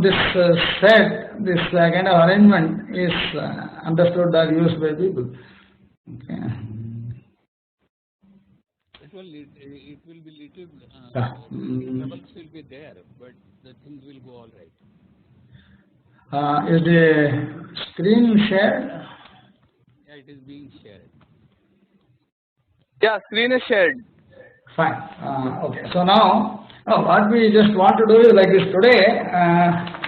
this set, this kind of arrangement is understood or used by people. Okay. It will be little troubles will be there, but the things will go all right. Is the screen shared? Yeah, it is being shared. Yeah, screen is shared. Fine. Okay. So now, what we just want to do is like this today.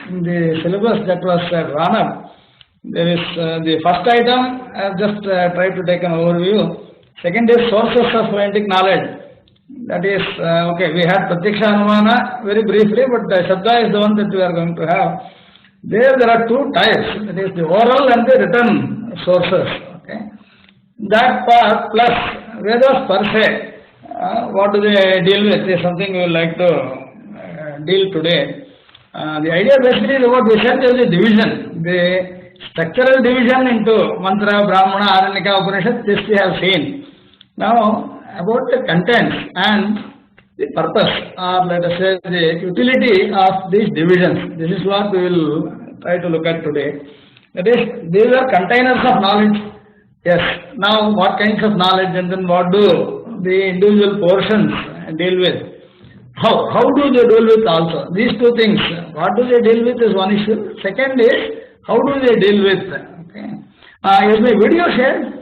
In the syllabus that was run up, there is the first item. I have just tried to take an overview. Second is sources of forensic knowledge. That is okay. We had Pratiksha Anumana very briefly, but Shabda is the one that we are going to have. There are two types. That is the oral and the written sources. Okay. That part plus Vedas per se. What do they deal with is something we would like to deal today. The idea basically is what we said is the division, the structural division into Mantra, Brahmana, Aranyaka, Upanishad, this we have seen. Now, about the contents and the purpose, or let us say the utility of these divisions, this is what we will try to look at today. That is, these are containers of knowledge. Yes. Now, what kinds of knowledge and then what do the individual portions deal with? How do they deal with also? These two things. What do they deal with is one issue. Second is, how do they deal with? Okay. Is my video shared?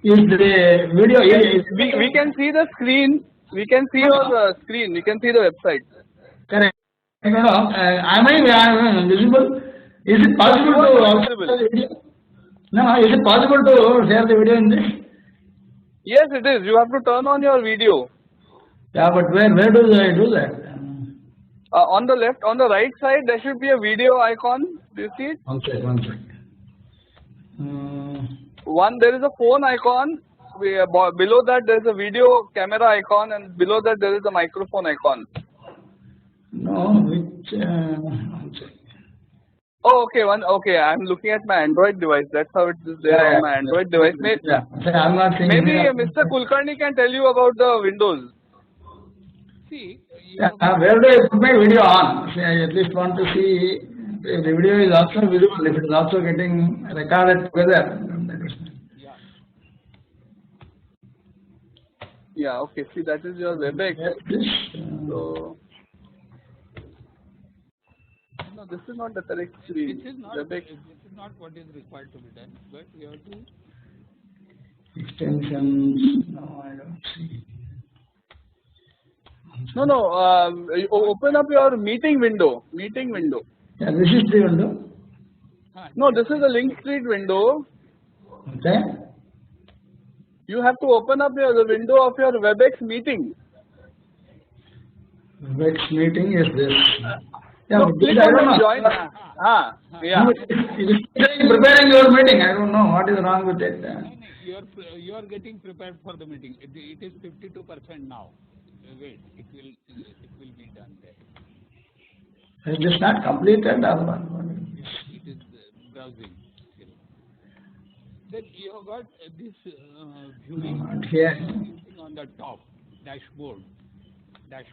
Is the video? We can see the screen. We can see your screen. We can see the website. Correct. Am I visible? Is it possible to also share the video? No, is it possible to share the video in this? Yes, it is. You have to turn on your video. Yeah, but where do I do that? On the left, on the right side, there should be a video icon. Do you see it? One second. There is a phone icon. Below that, there is a video camera icon, and below that, there is a microphone icon. No, which one second. Oh, okay. Okay, I'm looking at my Android device. That's how it is there on my Android device. I'm not seeing. Maybe Mr. Kulkarni can tell you about the Windows. See, where do I put my video on? See, I at least want to see if the video is also visible, if it is also getting recorded together. yeah. Yeah, okay. See, that is your WebEx. So, no, this is not the correct screen. This is not what is required to be done, but you have to. Extensions. No, I don't see. No. Open up your meeting window. Yeah, this is the window. No, this is the link street window. Okay. You have to open up the window of your WebEx meeting. WebEx meeting is this. Yeah, so click on join. Yeah. It is preparing your meeting. I don't know what is wrong with it. You are getting prepared for the meeting. It is 52% now. Wait, it will be done there. Is this not completed or what? It is browsing still. Then you have got this viewing here on the top dashboard. Then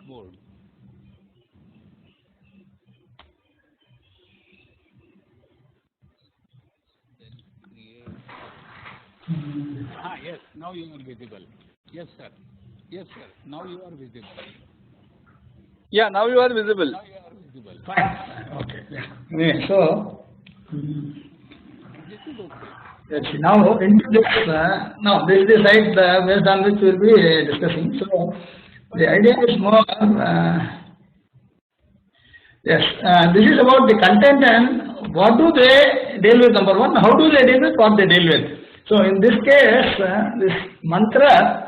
create. Yes. Now you are visible. Yes, sir. Now you are visible. Yeah, now you are visible. Fine. Okay. Yeah. Anyway, so This is okay. yes, now into this. Now this is the site based on which we will be discussing. So the idea is more. Yes, this is about the content and what do they deal with. Number one, how do they deal with what they deal with. So in this case, this mantra.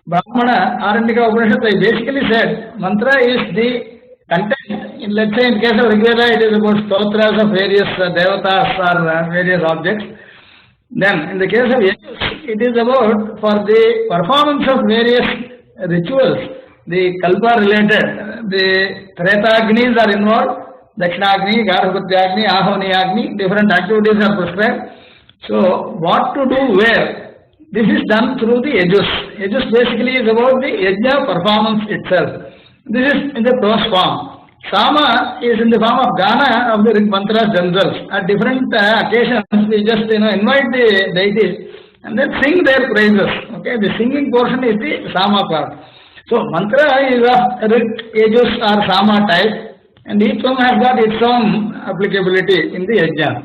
Brahmana, Aranyaka, Upanishad, I basically said, mantra is the content. Let's say in case of Rigveda, it is about stotras of various devatas or various objects. Then in the case of Yajus, it is about for the performance of various rituals, the kalpa related, the Tretagnis are involved, Dakshinagni, Garbhatyagni, Ahvaniyagni, different activities are prescribed. So what to do where? This is done through the Yajus. Yajus basically is about the Yajna performance itself. This is in the prose form. Sama is in the form of Gana of the mantras themselves. At different occasions, we just invite the deities and then sing their praises. Okay, the singing portion is the Sama part. So mantra is of Yajus or Sama type, and each one has got its own applicability in the Yajna.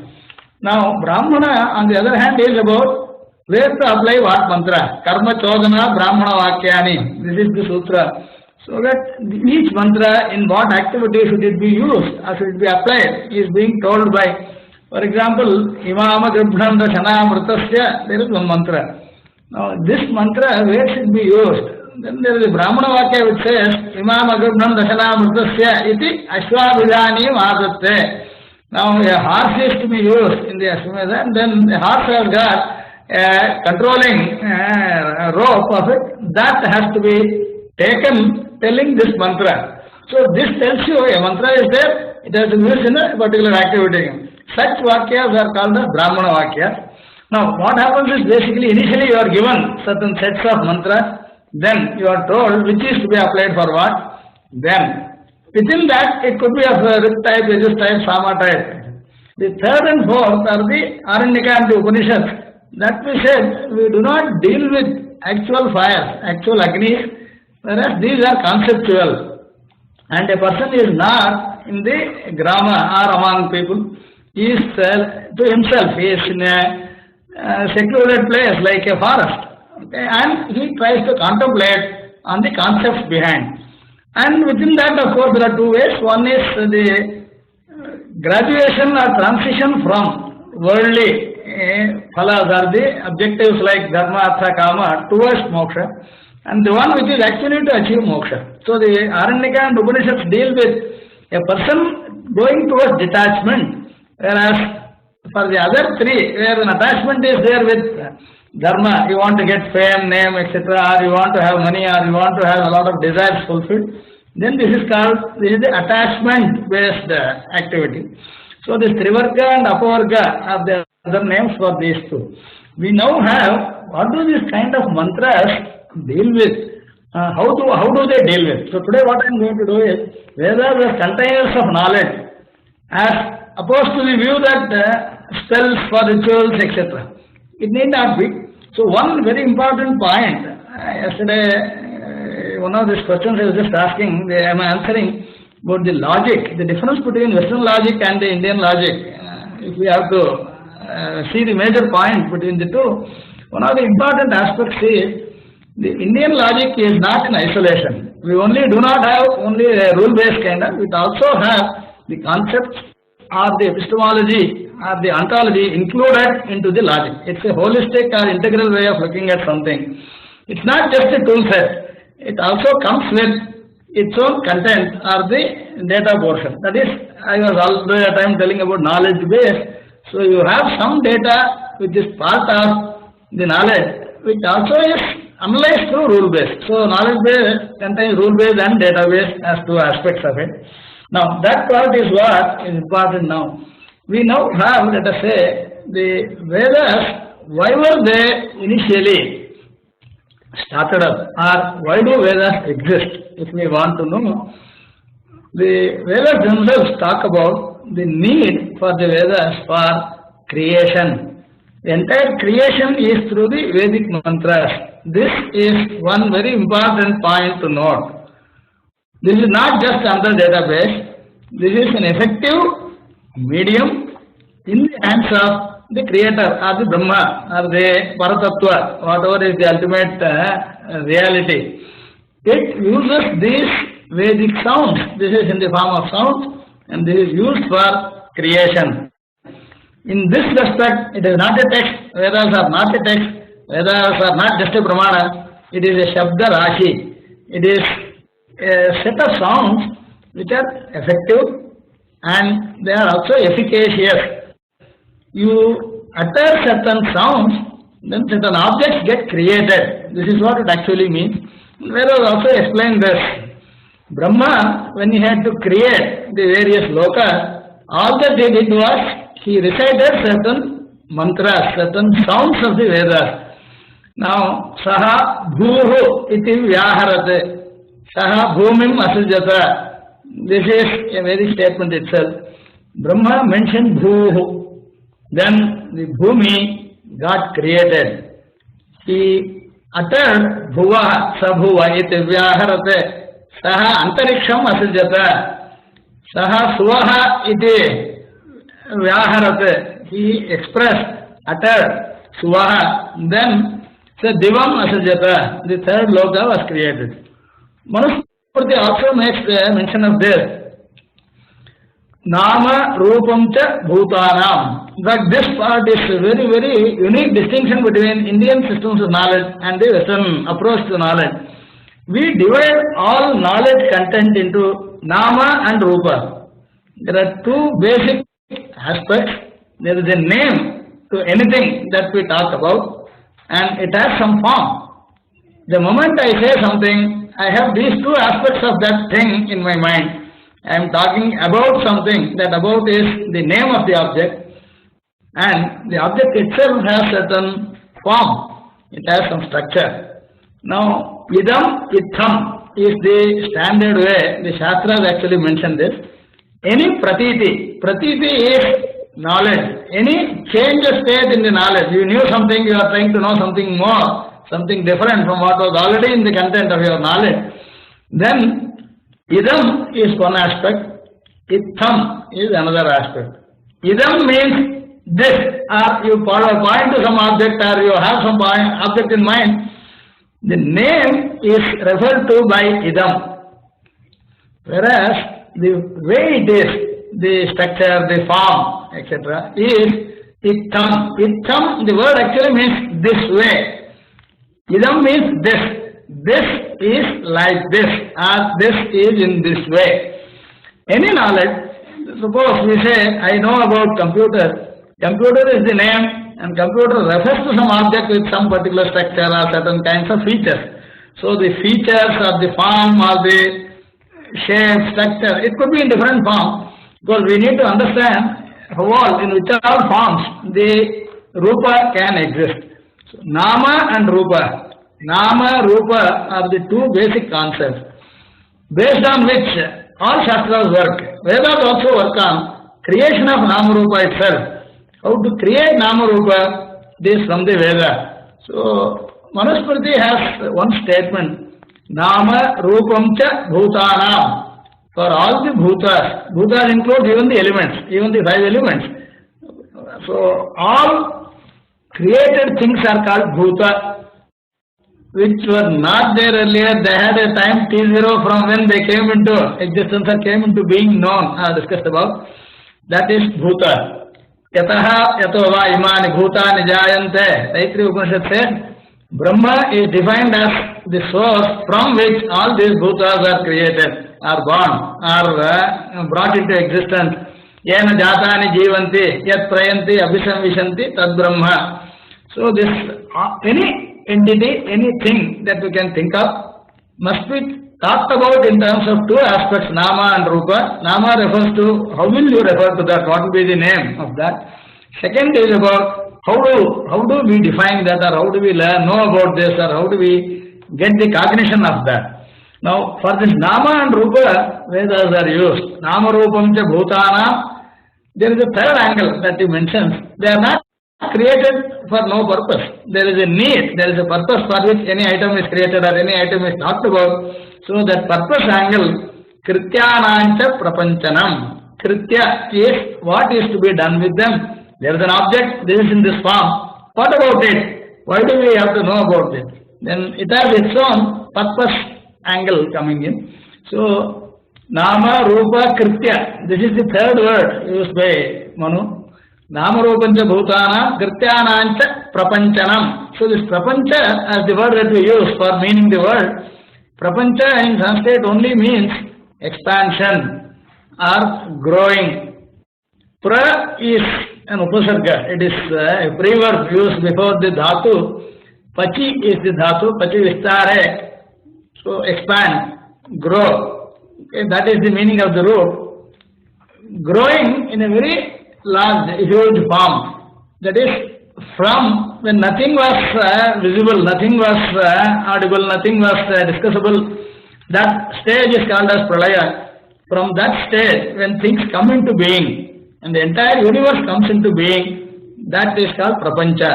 Now, Brahmana, on the other hand, is about where to apply what mantra. Karma Chodana Brahmana Vakyani. This is the sutra. So that each mantra, in what activity should it be used or should it be applied, is being told by, for example, Imama Gribhnanda Shana Mritasya, there is one mantra. Now, this mantra, where should be used? Then there is a Brahmana Vakya which says, Imama Gribhnanda Shana Mritasya iti Ashwabhijani Madatte. Now, a horse is to be used in the Ashwamedha, and then the horse has got a controlling rope of it. That has to be taken telling this mantra. So, this tells you a mantra is there, it has to be used in a particular activity. Such Vakyas are called the Brahmana Vakyas. Now, what happens is basically initially you are given certain sets of mantra, then you are told which is to be applied for what. Then, within that, it could be of Rit type, Yajus type, Sama type. The third and fourth are the Aranyaka and the Upanishads. That we said, we do not deal with actual fires, actual Agnis, whereas these are conceptual. And a person is not in the grama or among people. He is to himself. He is in a secluded place like a forest. Okay? And he tries to contemplate on the concepts behind. And within that, of course, there are two ways. One is the graduation or transition from worldly phalas or the objectives like dharma, artha, kama towards moksha, and the one which is actually to achieve moksha. So the Aranyaka and Upanishads deal with a person going towards detachment, whereas for the other three, where an attachment is there with dharma, you want to get fame, name, etc., or you want to have money, or you want to have a lot of desires fulfilled, then this is the attachment based activity. So this Trivarga and Apavarga are the other names for these two. We now have, what do these kind of mantras deal with? How do they deal with? So today what I am going to do is, Vedas are containers of knowledge, as opposed to the view that spells for rituals, etc. It need not be. So one very important point, yesterday one of these questions I was just asking, I am answering about the logic, the difference between Western logic and the Indian logic. If we have to see the major point between the two, one of the important aspects is the Indian logic is not in isolation. We do not have only a rule-based kind of, we also have the concepts or the epistemology or the ontology included into the logic. It's a holistic or integral way of looking at something. It's not just a tool set. It also comes with its own content or the data portion. That is, I was also at time telling about knowledge base. So you have some data which is part of the knowledge, which also is analyzed through rule base. So knowledge base contains rule base and database as two aspects of it. Now that part is what is important now. We now have, let us say, the Vedas, why were they initially started up, or why do Vedas exist? If we want to know, the Vedas themselves talk about the need for the Vedas for creation. The entire creation is through the Vedic mantras. This is one very important point to note. This is not just another database. This is an effective medium in the hands of the creator or the Brahma or the Paratattva, whatever is the ultimate reality. It uses these Vedic sounds. This is in the form of sounds, and this is used for creation. In this respect, it is not a text. Vedas are not a text. Vedas are not just a Pramana. It is a Shabda Rashi. It is a set of sounds which are effective and they are also efficacious. You utter certain sounds, then certain objects get created. This is what it actually means. Vedas also explained this. Brahma, when he had to create the various lokas, all that he did was he recited certain mantras, certain sounds of the Vedas. Now, Saha Bhuhu iti Vyaharate. Saha Bhumim Asujata. This is a very statement itself. Brahma mentioned Bhuhu. Then the Bhumi got created. He uttered Bhuva Sabhuva iti Vyaharate. Saha Antariksham Asujata. Saha Suvaha iti Vyaharate. He expressed, uttered Suvaha. Then so Divam Asajata, the third loka was created. Manusmriti also makes mention of this. Nama Rupam Cha Bhutanam. But this part is a very, very unique distinction between Indian systems of knowledge and the Western approach to knowledge. We divide all knowledge content into Nama and Rupa. There are two basic aspects. There is a name to anything that we talk about, and it has some form. The moment I say something, I have these two aspects of that thing in my mind. I am talking about something. That about is the name of the object, and the object itself has certain form. It has some structure. Now, idam, itham is the standard way the Shastras actually mention this. Any pratiti is knowledge. Any change of state in the knowledge. You knew something, you are trying to know something more, something different from what was already in the content of your knowledge. Then, idam is one aspect, itham is another aspect. Idam means this, or you point to some object, or you have some object in mind. The name is referred to by idam. Whereas, the way it is, the structure, the form, etc., is itham. Itham, the word actually means this way. Idam means this. This is like this, or this is in this way. Any knowledge, suppose we say, I know about computer. Computer is the name, and computer refers to some object with some particular structure or certain kinds of features. So the features or the form or the shape, structure, it could be in different form. Because we need to understand in which all forms the Rupa can exist. So, Nama and Rupa. Nama, Rupa are the two basic concepts based on which all Shastras work. Vedas also work on creation of Nama Rupa itself. How to create Nama Rupa, this from the Veda. So, Manusmriti has one statement, Nama Rupam Cha Bhutanam. For all the bhutas, bhutas include even the elements, even the 5 elements. So, all created things are called bhuta, which were not there earlier. They had a time T0 from when they came into existence or came into being known, discussed about. That is bhuta. Yataha yato va imani bhutani jayante. Taittiriya Upanishad said, Brahma is defined as the source from which all these bhutas are created, are born, are brought into existence. Yena jatani jivanti, yat prayanti, abhisamvishanti, tad Brahma. So this, any entity, anything that we can think of must be talked about in terms of two aspects, Nama and Rupa. Nama refers to, how will you refer to that, what will be the name of that. Second is about how do we define that, or how do we know about this, or how do we get the cognition of that. Now, for this Nama and Rupa, Vedas are used. Nama Rupam Cha Bhutana. There is a third angle that he mentions. They are not created for no purpose. There is a need, there is a purpose for which any item is created or any item is talked about. So that purpose angle, Krityanancha Prapanchanam. Kritya is what is to be done with them. There is an object, this is in this form. What about it? Why do we have to know about it? Then it has its own purpose angle coming in. So, Nama, Rupa, Kritya. This is the third word used by Manu. Nama, Rupancha, Bhutana, Krityanancha, Prapanchanam. So, this Prapancha, as the word that we use for meaning the word, Prapancha in Sanskrit only means expansion or growing. Pra is an upasarga. It is a preverb used before the dhatu. Pachi is the dhatu. Pachi vistare. So expand, grow. Okay, that is the meaning of the root. Growing in a very large, huge form. That is from when nothing was visible, nothing was audible, nothing was discussable, that stage is called as pralaya. From that stage, when things come into being, and the entire universe comes into being, that is called prapancha.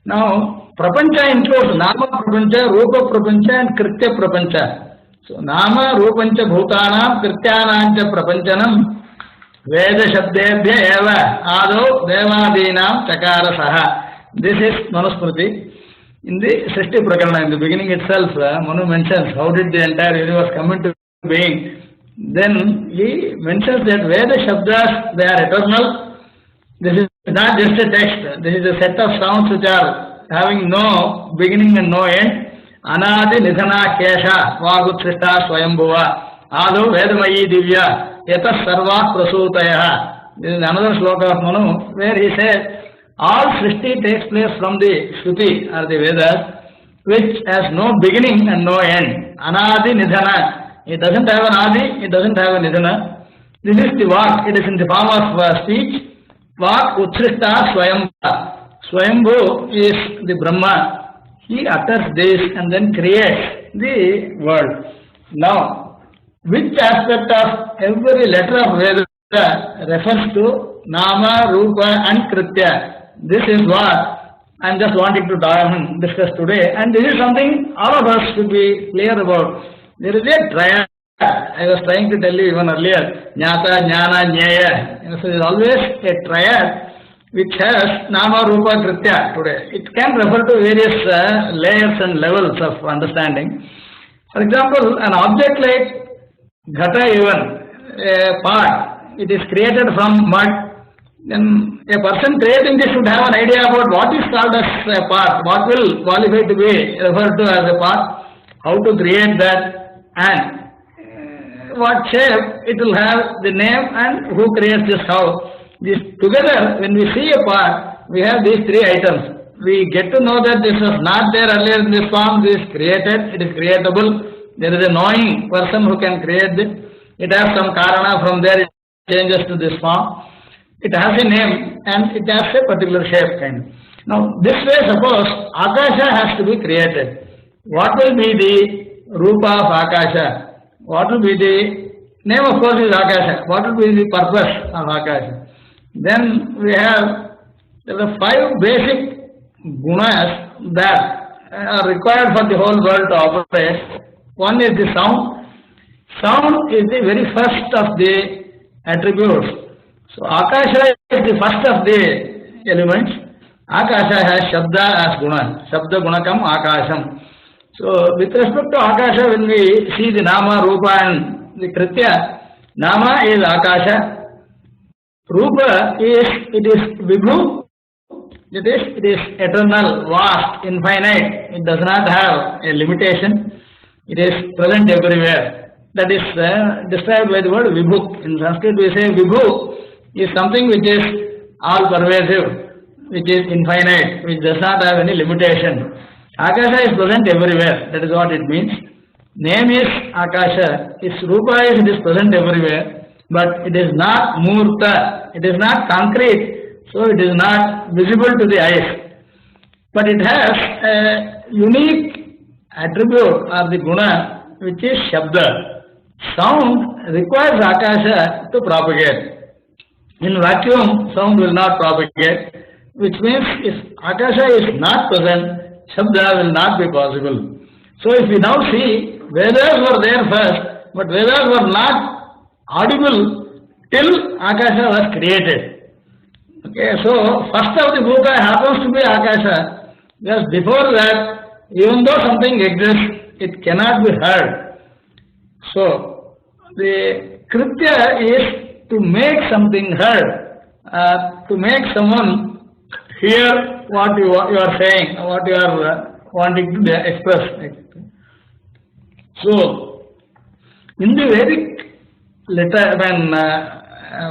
Now, prapancha includes nama prapancha, rupa prapancha, and kritya prapancha. So, nama rupancha bhutanam krityanamcha prapanchanam Veda Shabdebhya eva ado devadinam chakara saha. This is Manusmriti. In the Srishti Prakarana, in the beginning itself, Manu mentions how did the entire universe come into being. Then he mentions that Veda Shabdas, they are eternal. This is not just a text. This is a set of sounds which are having no beginning and no end. Anadi Nidhana Kesha Vaguthrishta Swayambhuva Ado Vedamayi Divya Yatas Sarva Prasutaya. This is another sloka of Manu where he says all Srishti takes place from the Shruti or the Vedas, which has no beginning and no end. Anadi Nidhana. It doesn't have an Adi, it doesn't have a Nidhana. This is the Vak. It is in the form of speech. Vak Uthrishta Swayambhuva. Swayambhu is the Brahma. He utters this and then creates the world. Now, which aspect of every letter of Veda refers to Nama, Rupa and Kritya? This is what I am just wanting to discuss today, and this is something all of us should be clear about. There is a triad. I was trying to tell you even earlier, Jnata, Jnana, Jnaya. So there is always a triad which has Nama, Rupa, Kritya today. It can refer to various layers and levels of understanding. For example, an object like Ghata even, a part, it is created from mud. Then a person creating this should have an idea about what is called as a part, what will qualify to be referred to as a part, how to create that, and what shape it will have, the name, and who creates this house. This together, when we see a part, we have these three items. We get to know that this was not there earlier in this form, this is created, it is creatable. There is a knowing person who can create this. It has some karana, from there it changes to this form. It has a name and it has a particular shape kind. Now this way, suppose Akasha has to be created. What will be the Rupa of Akasha? What will be the name, of course, is Akasha. What will be the purpose of Akasha? Then we have the 5 basic gunas that are required for the whole world to operate. One is the sound. Sound is the very first of the attributes. So Akasha is the first of the elements. Akasha has Shabda as guna. Shabda gunakam Akasham. So with respect to Akasha, when we see the Nama, Rupa and the Kritya, Nama is Akasha. Rupa is, it is Vibhu. It is eternal, vast, infinite. It does not have a limitation. It is present everywhere. That is described by the word Vibhu. In Sanskrit we say Vibhu is something which is all pervasive, which is infinite, which does not have any limitation. Akasha is present everywhere. That is what it means. Name is Akasha. Its Rupa is, it is present everywhere. But it is not Murta. It is not concrete. So it is not visible to the eyes. But it has a unique attribute or the guna, which is Shabda. Sound requires Akasha to propagate. In vacuum, sound will not propagate, which means if Akasha is not present, Shabda will not be possible. So if we now see, Vedas were there first, but Vedas were not audible till Akasha was created. Okay, so first of the book happens to be Akasha, because before that, even though something exists, it cannot be heard. So the Kritya is to make something heard, to make someone hear what you are saying, what you are wanting to express. So in the Vedic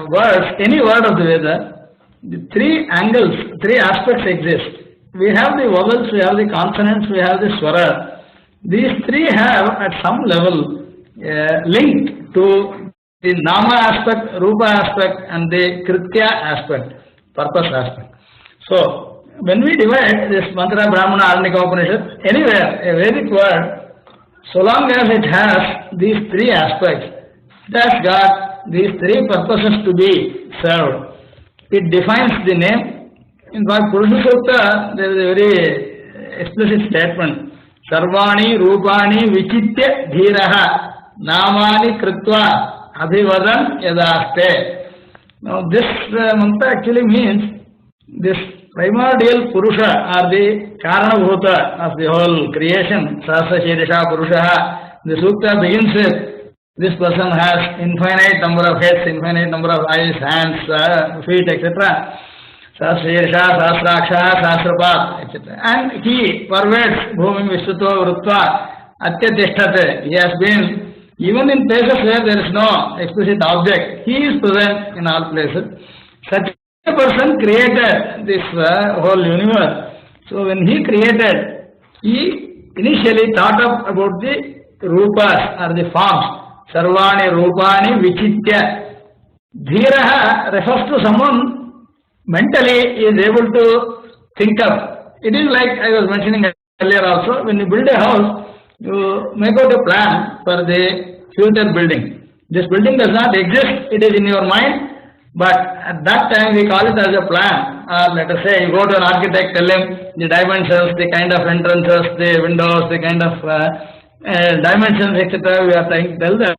words, any word of the Veda, the 3 angles, 3 aspects exist. We have the vowels, we have the consonants, we have the swara. These 3 have at some level linked to the Nama aspect, Rupa aspect and the Kritya aspect, purpose aspect. So when we divide this mantra, Brahmana, Arnika Upanishad, anywhere, a Vedic word, so long as it has these three aspects, it has got these three purposes to be served. It defines the name. In fact, Purusha Sukta, there is a very explicit statement. Sarvani Rupani Vichitya Dhiraha Namani Kritva Abhivadan Yadaste. Now this mantra actually means this primordial Purusha or the Karana Bhuta of the whole creation, Sahasra Shirisha Purusha. The Sukta begins with this person has infinite number of heads, infinite number of eyes, hands, feet, etc. Sahasra Sahasraksha, Sahasrapat, etc. And he pervades Bhumi Vishwatva Vrutva Atyatishtate. He has been, even in places where there is no explicit object, he is present in all places. Such a person created this whole universe. So when he created, he initially thought of about the rupas or the forms. Sarvani Rupani Vichitya. Dhiraha refers to someone mentally is able to think of. It is like I was mentioning earlier also, when you build a house, you make out a plan for the future building. This building does not exist, it is in your mind, but at that time we call it as a plan. Or let us say you go to an architect, tell him the dimensions, the kind of entrances, the windows, the kind of dimensions, etc. We are trying to tell them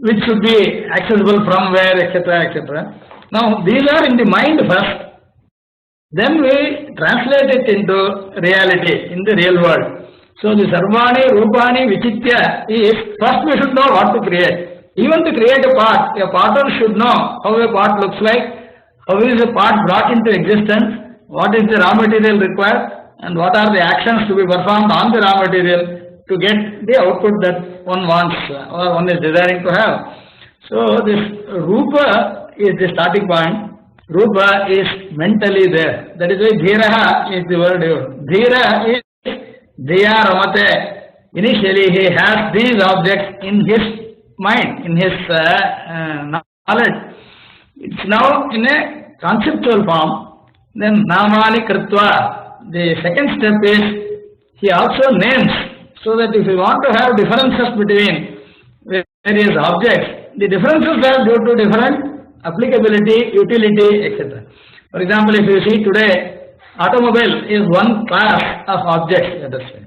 which should be accessible from where, etc., etc. Now these are in the mind first, then we translate it into reality in the real world. So the Sarvani Rupani Vichitya is first we should know what to create. Even to create a potter should know how a pot looks like, how is a pot brought into existence, what is the raw material required, and what are the actions to be performed on the raw material to get the output that one wants or one is desiring to have. So this Rupa is the starting point. Rupa is mentally there. That is why Dhiraha is the word used. Dhira is Dhiya Ramate. Initially he has these objects in his mind, in his knowledge. It's now in a conceptual form. Then Namani Kritva. The second step is he also names. So that if you want to have differences between various objects, the differences are due to different applicability, utility, etc. For example, if you see today, automobile is one class of objects, let us say.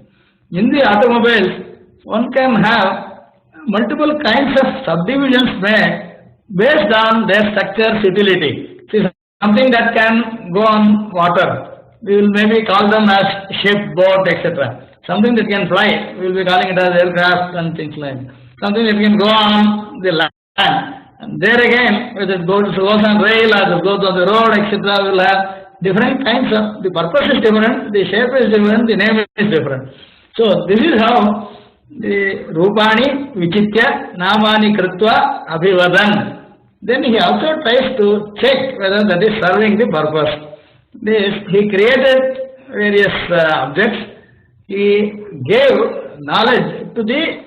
In the automobiles, one can have multiple kinds of subdivisions made based on their structure's utility. See, something that can go on water, we will maybe call them as ship, boat, etc. Something that can fly, we will be calling it as aircraft and things like that. Something that can go on the land. And there again, whether it goes on rail or it goes on the road, etc., we will have different kinds of, the purpose is different, the shape is different, the name is different. So this is how the Rupani Vichitya Namani Kritva Abhivadan. Then he also tries to check whether that is serving the purpose. He created various objects. He gave knowledge to the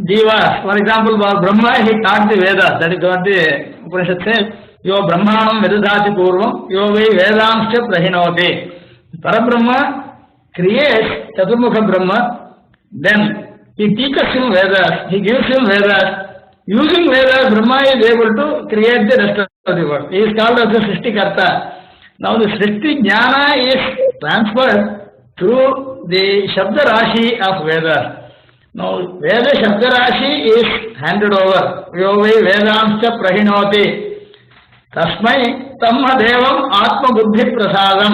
Jivas. For example, Brahma, he taught the Vedas. That is what the Upanishad says. Yo Brahmanam Vedadati Purvam, Yo Vai Vedamscha Prahinoti. Parabrahma creates Chaturmukha Brahma, then he teaches him Vedas, he gives him Vedas. Using Vedas, Brahma is able to create the rest of the world. He is called as the Srishtikarta. Now the Srishti Jnana is transferred through the Shabda Rashi of Vedas. Now Veda Shabda Rashi is handed over. Vyovai Vedamscha Prahinoti. Tasmai Tamma Devam Atma Buddhi Prasadam.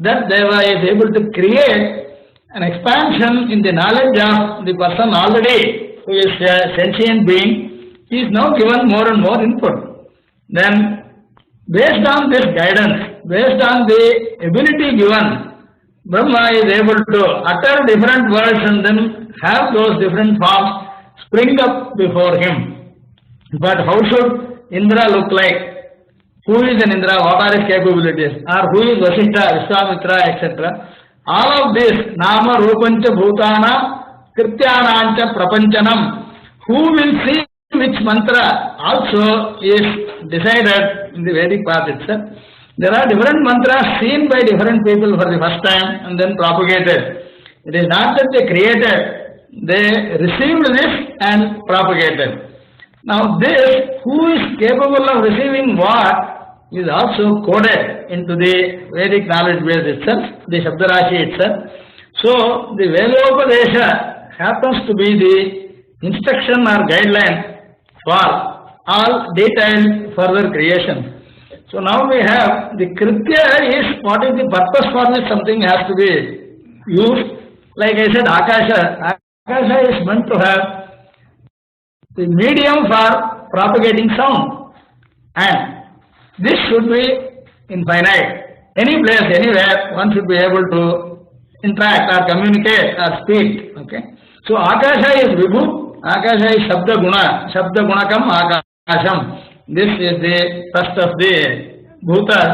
That Deva is able to create an expansion in the knowledge of the person already who is a sentient being. He is now given more and more input. Then based on this guidance, based on the ability given, Brahma is able to utter different words and then have those different forms spring up before him. But how should Indra look like? Who is an Indra? What are his capabilities? Or who is Vasishtha, Vishwamitra, etc. All of this, Nama, Rupancha, Bhutana, Krityanancha, Prapanchanam. Who will see which mantra also is decided in the Vedic path itself. There are different mantras seen by different people for the first time and then propagated. It is not that they created, they received this and propagated. Now this, who is capable of receiving what, is also coded into the Vedic knowledge base itself, the Shabdarashi itself. So the Vedopadesha happens to be the instruction or guideline for all detailed further creation. So now we have the Kritya is what is the purpose for which something has to be used. Like I said, Akasha. Akasha is meant to have the medium for propagating sound. And this should be infinite. Any place, anywhere, one should be able to interact or communicate or speak. Okay. So Akasha is Vibhu, Akasha is Shabda Guna, Shabda Gunakam Akasham. This is the first of the Bhutas.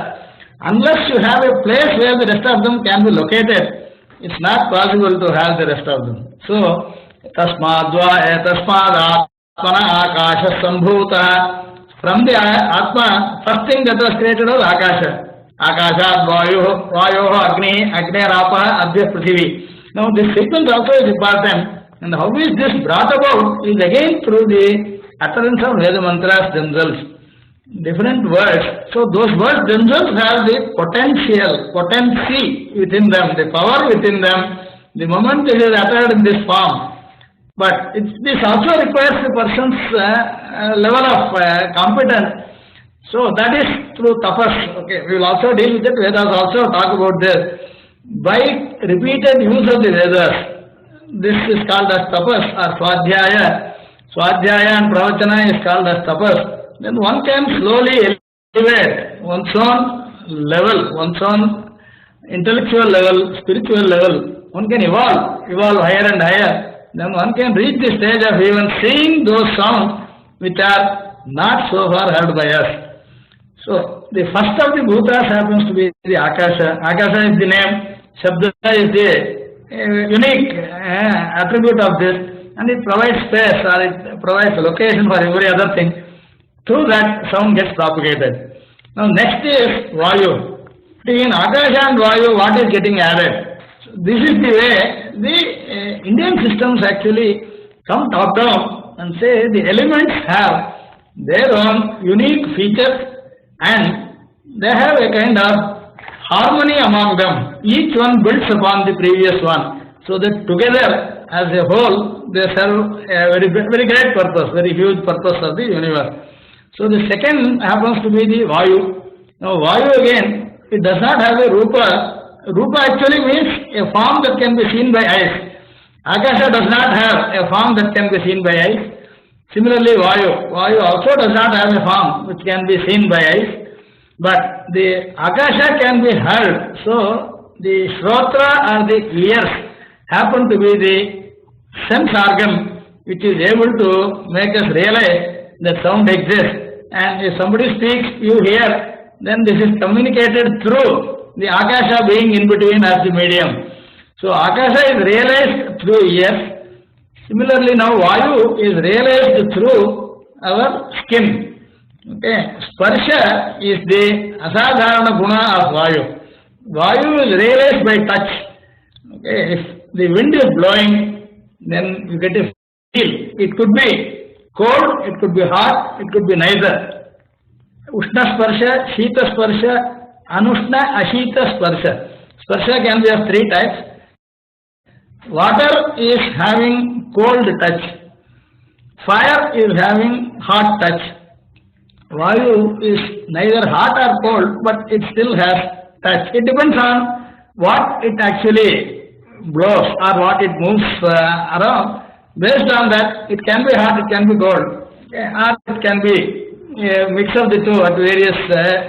Unless you have a place where the rest of them can be located, it's not possible to have the rest of them. So, Tasmad Atmana Akasha Sambhuta. From the Atma, first thing that was created was Akasha. Akasha, Vayo, Agni, Rapa, Adhya Prithivi. Now, this sequence also is important. And how is this brought about is again through the utterance of Veda mantras themselves. Different words. So those words themselves have the potency within them, the power within them, the moment it is uttered in this form. But this also requires the person's level of competence. So that is through tapas. Okay, we will also deal with it. Vedas also talk about this. By repeated use of the Vedas, this is called as tapas or swadhyaya. Swadhyaya and pravachana is called as tapas. Then one can slowly elevate one's own level, one's own intellectual level, spiritual level. One can evolve higher and higher. Then one can reach the stage of even seeing those sounds which are not so far heard by us. So the first of the bhutas happens to be the Akasha. Akasha is the name, Shabda is the unique attribute of this, and it provides space or it provides location for every other thing. Through that sound gets propagated. Now next is Vayu. In Akasha and Vayu, what is getting added? So this is the way the Indian systems actually come top down and say the elements have their own unique features and they have a kind of harmony among them. Each one builds upon the previous one, so that together as a whole they serve a very great purpose, very huge purpose of the universe. So the second happens to be the Vayu. Now Vayu again, it does not have a Rupa. Rupa actually means a form that can be seen by eyes. Akasha does not have a form that can be seen by eyes. Similarly Vayu also does not have a form which can be seen by eyes. But the Akasha can be heard. So the Shrotra or the ears happen to be the sense organ which is able to make us realize that sound exists. And if somebody speaks, you hear, then this is communicated through the Akasha being in between as the medium. So Akasha is realized through ears. Similarly now Vayu is realized through our skin. Okay, Sparsha is the asadharana guna of Vayu. Vayu is realized by touch. Okay, if the wind is blowing, then you get a feel. It could be cold, it could be hot, it could be neither. Ushna sparsha, Shita sparsha, Anushna, Ashita sparsha. Sparsha can be of three types. Water is having cold touch. Fire is having hot touch. Vayu is neither hot or cold, but it still has touch. It depends on what it actually blows or what it moves around. Based on that, it can be hot, it can be cold, okay, or it can be a mix of the two at various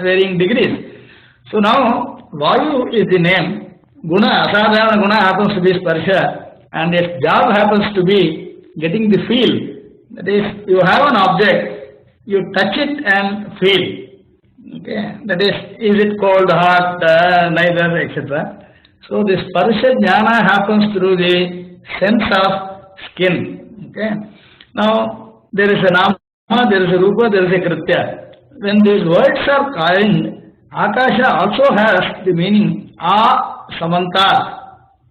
varying degrees. So now, Vayu is the name. Guna, asadharana guna happens to be sparsha, and its job happens to be getting the feel. That is, you have an object, you touch it and feel. Okay, that is it cold, hot, neither, etc. So this sparsha jnana happens through the sense of skin. Okay. Now there is a nama, there is a rupa, there is a kritya. When these words are coined, Akasha also has the meaning A Samanta.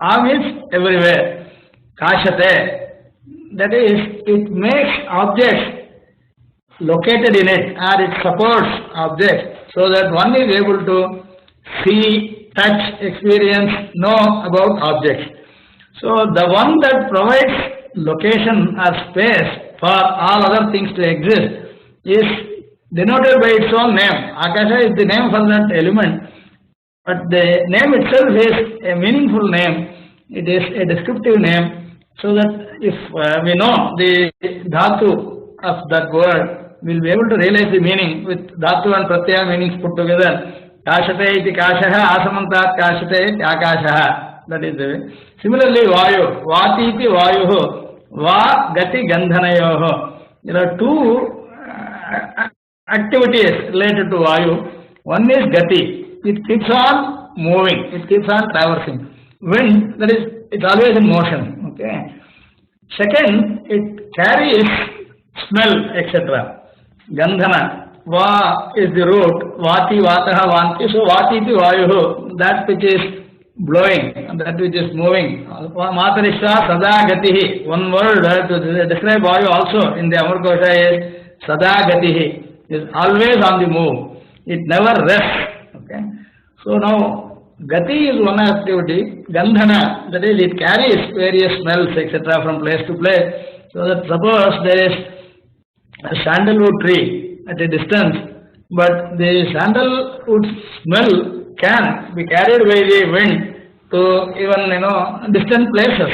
A means everywhere. Kashate. That is, it makes objects located in it, or it supports objects, so that one is able to see, touch, experience, know about objects. So the one that provides location or space for all other things to exist is denoted by its own name. Akasha is the name for that element, but the name itself is a meaningful name. It is a descriptive name, so that if we know the dhatu of that word, we will be able to realize the meaning with dhatu and pratyaya meanings put together. Kashate iti kashaha, asamantat kashate iti akashaha. That is the way. Similarly, vayu, vati iti vayuhu, va gati gandhanayoho. There are two activities related to vayu. One is gati, it keeps on moving, it keeps on traversing. Wind, that is, it's always in motion. Okay. Second, it carries smell, etc. Gandhana, va is the root, vati, vataha, vanti. So vati iti vayuhu, that which is blowing, that which is moving. Matarishya sada gatihi. One word to describe vayu also in the Amarkosha is sada gatihi. Is always on the move. It never rests. Okay. So now gati is one activity. Gandhana, that is, it carries various smells, etc. from place to place. So that suppose there is a sandalwood tree at a distance, but the sandalwood smell can be carried by the wind to even distant places.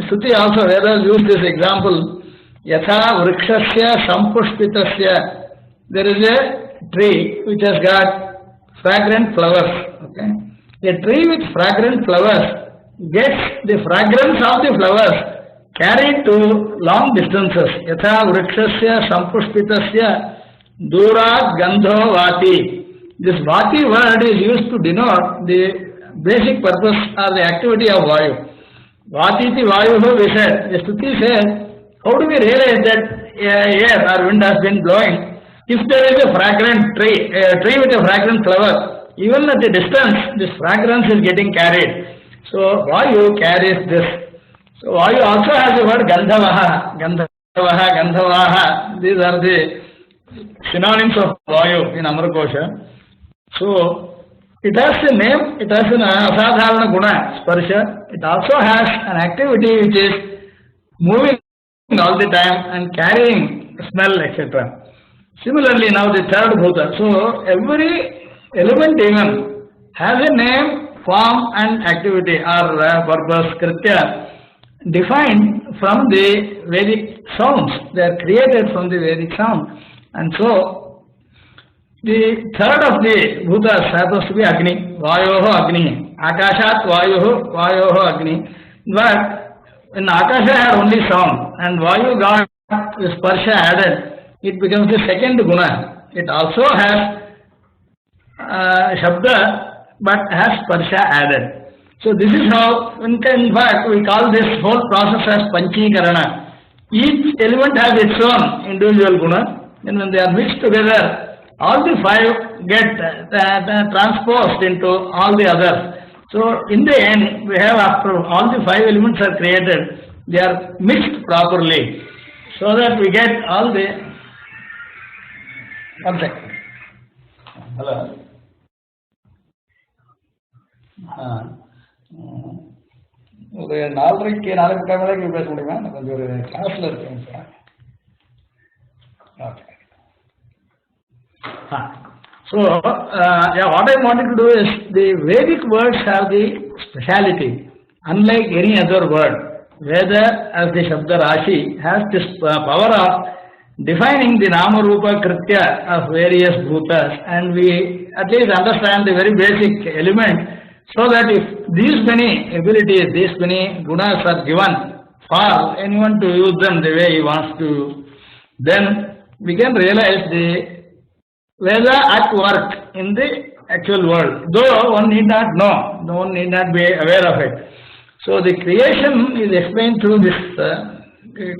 Shruti also Vedas use this example. Yatha vrikshasya sampushpitasya. There is a tree which has got fragrant flowers. Okay. A tree with fragrant flowers gets the fragrance of the flowers carried to long distances. Yatha vrikshasya sampushpitasya durat gandho vati. This vati word is used to denote the basic purpose or the activity of vayu. Vati iti vayuhu, we said. The Shruti says, how do we realize that air or wind has been blowing? If there is a fragrant tree, a tree with a fragrant flower, even at a distance, this fragrance is getting carried. So vayu carries this. So vayu also has the word gandhavaha, gandhavaha, gandhavaha. These are the synonyms of vayu in Amarkosha. So it has a name, it has an asadharana guna, sparsha. It also has an activity which is moving all the time and carrying smell, etc. Similarly, now the third bhuta. So every element even has a name, form and activity or purpose, kritya, defined from the Vedic sounds. They are created from the Vedic sound. And so the third of the bhutas happens to be Agni. Vayoho Agni. Akashat Vayoho, Vayoho Agni. But when Akasha had only sound and Vayu got the sparsha added, it becomes the second guna. It also has shabda but has sparsha added. So this is how, in fact, we call this whole process as panchikarana. Each element has its own individual guna, and when they are mixed together, all the five get transposed into all the others. So in the end, we have, after all the five elements are created, they are mixed properly, so that we get all the. One second. Hello. ஒரு 4:45 மணிக்கு பேச முடியுமா? கொஞ்சம் ஒரு கிளாஸ்ல இருக்கேன் sir. Okay. So, what I wanted to do is, the Vedic words have the speciality, unlike any other word. Veda, as the Shabda Rashi, has this power of defining the Nama Rupa Kritya of various bhutas, and we at least understand the very basic element, so that if these many abilities, these many gunas are given for anyone to use them the way he wants to, then we can realize the Veda at work in the actual world, though one need not know, one need not be aware of it. So the creation is explained through this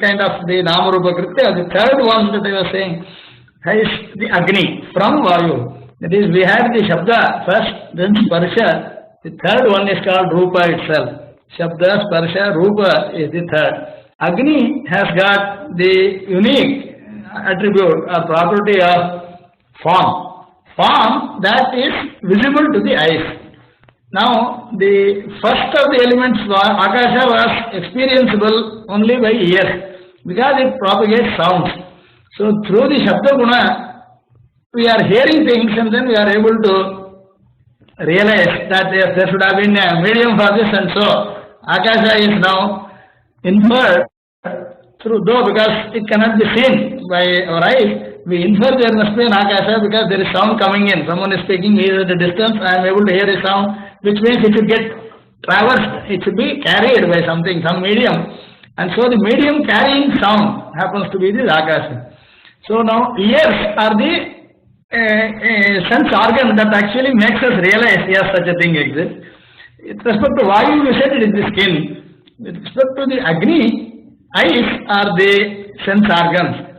kind of the Nama Rupa Kritya. The third one that I was saying is the Agni from Vayu. That is, we had the Shabda first, then Sparsha. The third one is called Rupa itself. Shabda, Sparsha, Rupa is the third. Agni has got the unique attribute or property of form. Form that is visible to the eyes. Now, the first of the elements, Akasha, was experienceable only by ears because it propagates sounds. So, through the Shabda Guna, we are hearing things and then we are able to realize that there should have been a medium for this, and so Akasha is now inferred through, though because it cannot be seen by our eyes, we infer there must be an Akasha because there is sound coming in. Someone is speaking, he is at a distance, I am able to hear a sound, which means it should get traversed, it should be carried by something, some medium. And so the medium carrying sound happens to be the Akasha. So now ears are the sense organ that actually makes us realize, yes, such a thing exists. With respect to Vayu, we said it is the skin. With respect to the Agni, eyes are the sense organs.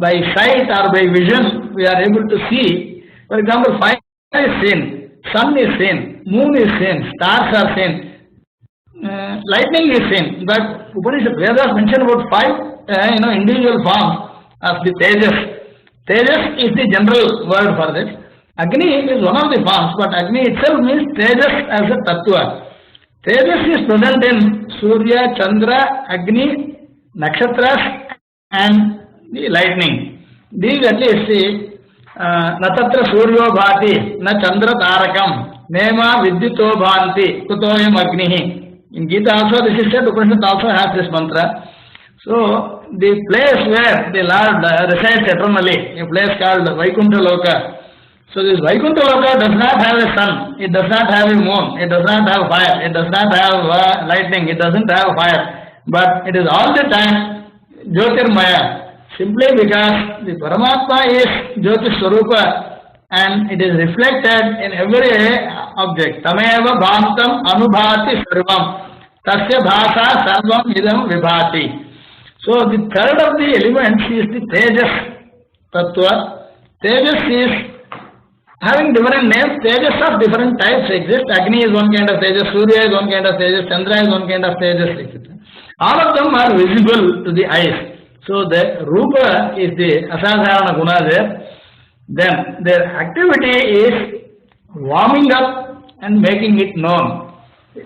By sight or by vision, we are able to see. For example, fire is seen, sun is seen, moon is seen, stars are seen, lightning is seen. But Upanishad Vedas mention about five, individual forms of the Tejas. Tejas is the general word for this. Agni is one of the forms, but Agni itself means Tejas as a Tattva. Tejas is present in Surya, Chandra, Agni, Nakshatras and the lightning. These at least see, Natatra Suryo Bhati, Na Chandra Tarakam, Nema Vidyuto Bhanti, Kutoyam Agnihi. In Gita also this is said, Upanishad also has this mantra. So, the place where the Lord resides eternally, a place called Vaikuntha Loka. So, this Vaikuntha Loka does not have a sun, it does not have a moon, it does not have fire, it does not have lightning, it doesn't have fire, but it is all the time Jyotirmaya, simply because the Paramatma is Jyotish Swarupa and it is reflected in every object. Tameva Bhantam Anubhati Sarvam Tasya Bhasa Sarvam Idam Vibhati. So the third of the elements is the Tejas Tattva. Tejas is having different names. Tejas of different types exist. Agni is one kind of Tejas, Surya is one kind of Tejas, Chandra is one kind of Tejas, etc. All of them are visible to the eyes. So the Rupa is the Asadharana Guna there. Then their activity is warming up and making it known.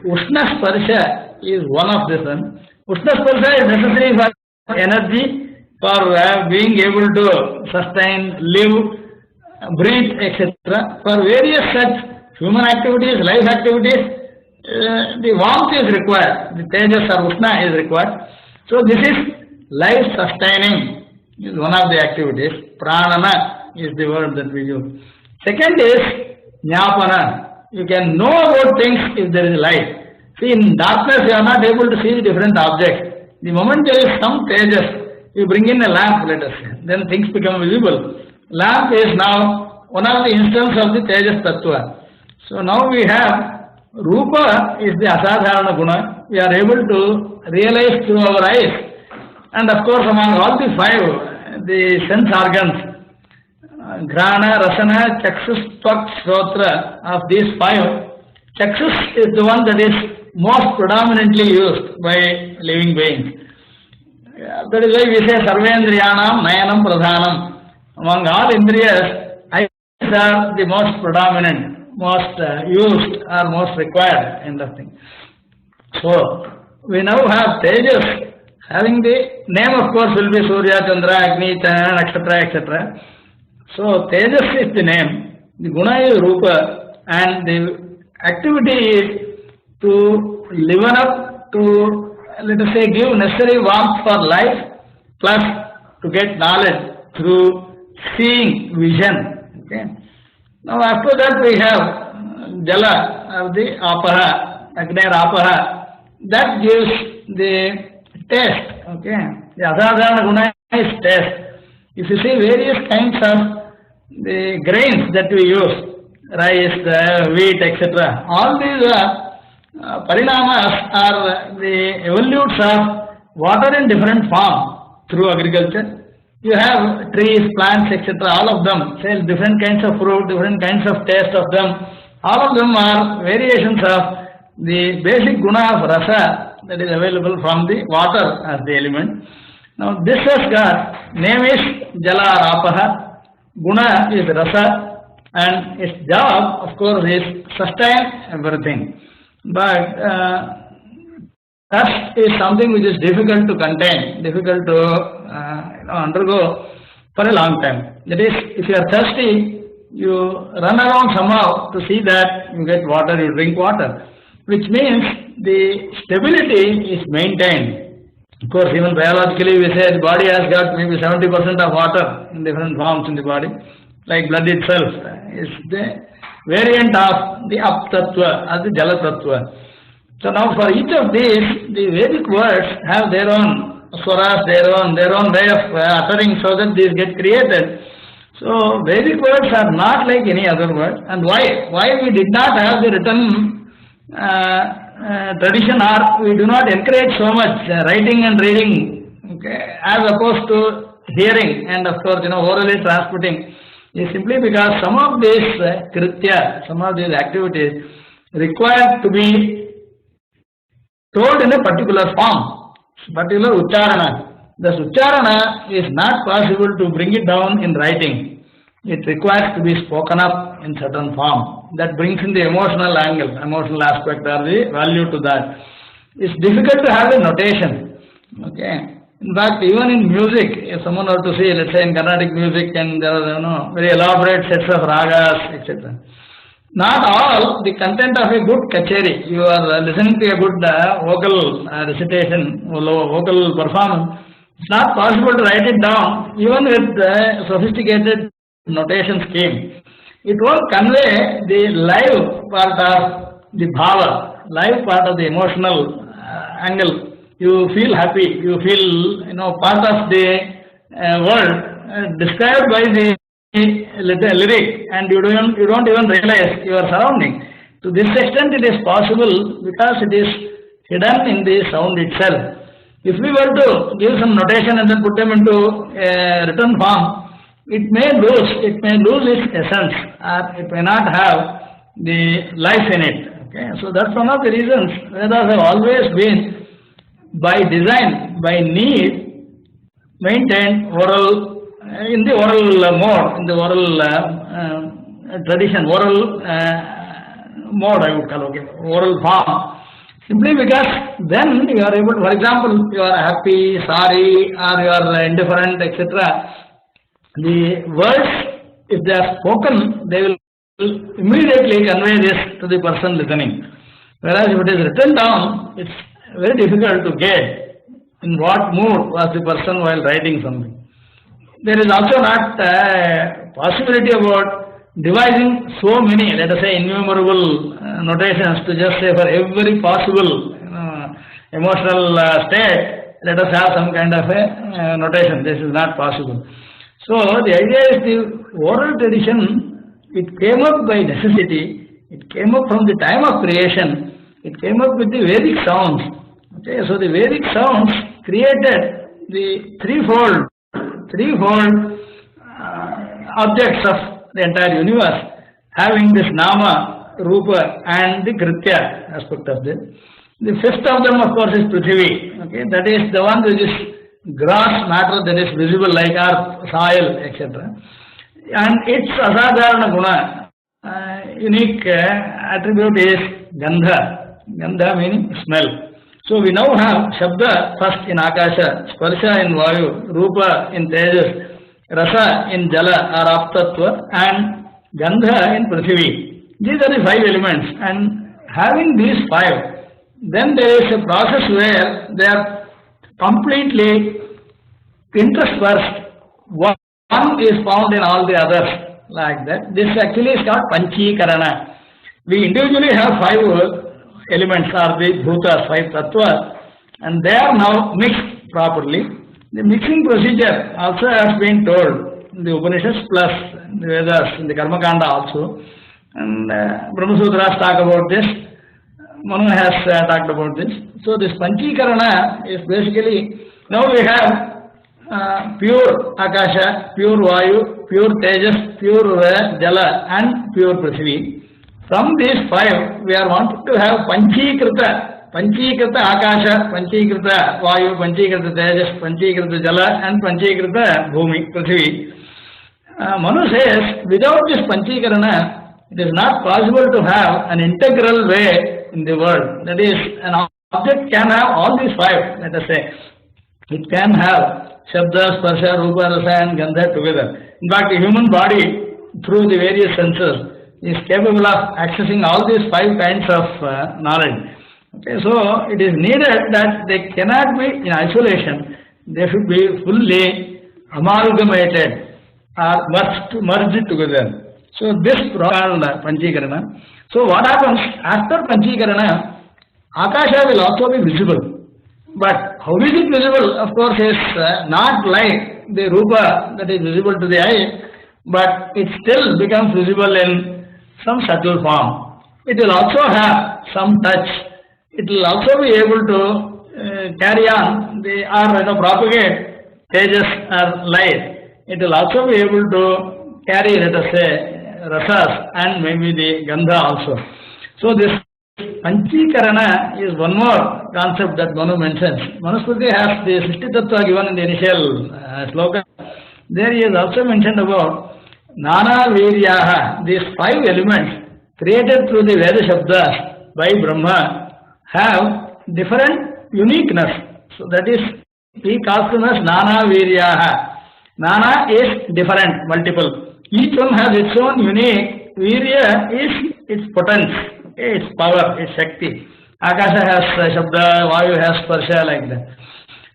Ushna Sparsha is one of this one. Ushna Sparsha is necessary for energy, for being able to sustain, live, breathe, etc. For various such human activities, life activities, the warmth is required. The Tejas or Ushna is required. So this is life sustaining is one of the activities. Pranana is the word that we use. Second is Jnapana. You can know about things if there is light. See, in darkness you are not able to see different objects. The moment there is some Tejas, you bring in a lamp, let us say, then things become visible. Lamp is now one of the instances of the Tejas Tattva. So now we have Rupa is the Asadharana Guna. We are able to realize through our eyes. And of course, among all the five, the sense organs, Grana, Rasana, Chakshus, Tvak, Shrotra, of these five, Chakshus is the one that is most predominantly used by living beings. That is why we say Sarvendriyanam, Nayanam, Pradhanam. Among all Indriyas, eyes are the most predominant, most used or most required kind of thing. So, we now have Tejas. Having the name, of course, will be Surya, Chandra, Agni, Nakshatra, etc. So, Tejas is the name, the Guna is Rupa, and the activity is to liven up, to, let us say, give necessary warmth for life, plus to get knowledge through seeing, vision. Okay. Now, after that, we have Jala, of the Apaha, Agner Apaha, that gives the taste, okay. The Asadharana Guna is taste. If you see various kinds of the grains that we use, rice, wheat, etc., all these parinamas are the evolutes of water in different form through agriculture. you have trees, plants, etc. All of them, say different kinds of fruit, different kinds of taste of them. All of them are variations of the basic guna of rasa that is available from the water as the element. Now this has got, name is jala or apaha, guna is rasa, and its job of course is sustain everything. But thirst is something which is difficult to contain, difficult to undergo for a long time. That is, if you are thirsty, you run around somehow to see that you get water, you drink water, which means the stability is maintained. Of course, even biologically we say the body has got maybe 70% of water in different forms in the body, like blood itself is the variant of the Ap Tattva or the Jala Tattva. So now for each of these, the Vedic words have their own swaras, their own way of uttering so that these get created. So Vedic words are not like any other word. And why we did not have the written tradition, or we do not encourage so much writing and reading, okay, as opposed to hearing and of course orally transmitting, is simply because some of these kritya, some of these activities require to be told in a particular form, particular ucharana. The ucharana is not possible to bring it down in writing. It requires to be spoken up in certain form. That brings in the emotional angle, emotional aspect or the value to that. It's difficult to have a notation. Okay. In fact, even in music, if someone were to see, let's say in Carnatic music, and there are very elaborate sets of ragas, etc. Not all the content of a good kacheri. You are listening to a good vocal recitation, vocal performance. It's not possible to write it down, even with sophisticated notation scheme. It won't convey the live part of the bhava, live part of the emotional angle. You feel happy, you feel part of the world described by the lyric, and you don't even realize your surrounding. To this extent it is possible because it is hidden in the sound itself. If we were to give some notation and then put them into a written form, it may lose its essence, or it may not have the life in it. Okay, so that's one of the reasons Vedas have always been, by design, by need, maintained oral, in the oral mode, in the oral tradition, oral mode I would call, okay, oral form. Simply because then you are able to, for example, you are happy, sorry, or you are indifferent, etc. The words, if they are spoken, they will immediately convey this to the person listening. Whereas if it is written down, it's very difficult to gauge in what mood was the person while writing something. There is also not a possibility about devising so many, let us say, innumerable notations to just say for every possible emotional state, let us have some kind of a notation. This is not possible. So the idea is the oral tradition, it came up by necessity, it came up from the time of creation, it came up with the Vedic sounds. Okay, so the Vedic sounds created the threefold objects of the entire universe, having this nama, rupa, and the kritya aspect of this. The fifth of them, of course, is Prithvi. Okay, that is the one which is gross matter that is visible, like our soil, etc. And its asadharana guna, unique attribute is gandha. Gandha meaning smell. So we now have Shabda first in Akasha, Sparsha in Vayu, Rupa in Tejas, Rasa in Jala or Aptattva, and Gandha in Prithvi. These are the five elements, and having these five, then there is a process where they are completely interspersed. One is found in all the others, like that. This actually is called Panchikarana. We individually have five elements, are the bhutas, five tattvas, and they are now mixed properly. The mixing procedure also has been told in the Upanishads plus the Vedas, in the Karma Kanda also, and Brahma Sutras talk about this, Manu has talked about this. So this Panchikarana is basically, now we have pure Akasha, pure Vayu, pure Tejas, pure Jala and pure Prithvi. From these five, we are wanting to have Panchikrita Akasha, Panchikrita Vayu, Panchikrita Tejas, Panchikrita Jala and Panchikrita Bhumi, Prithvi. Manu says, without this Panchikarana, it is not possible to have an integral way in the world. That is, an object can have all these five, let us say. It can have Shabda, Sparsha, Rupa, Rasa and Gandha together. In fact, the human body, through the various senses, is capable of accessing all these five kinds of knowledge. Okay, so it is needed that they cannot be in isolation. They should be fully amalgamated or merged together. So this is called Panchikarana. So what happens after Panchikarana? Akasha will also be visible. But how is it visible? Of course, is not like the Rupa that is visible to the eye, but it still becomes visible in some subtle form. It will also have some touch. It will also be able to carry on propagate Tejas or light. It will also be able to carry, let us say, rasas and maybe the Gandha also. So this Panchikarana is one more concept that Manu mentions. Manusmriti has the Srishti Tattva given in the initial sloka. There he has also mentioned about Nana Viryaha, these five elements created through the Veda Shabdas by Brahma have different uniqueness. So that is, he calls them as Nana Viryaha. Nana is different, multiple. Each one has its own unique. Virya is its potence. Its power, its Shakti. Akasha has Shabda, Vayu has Sparsha, like that.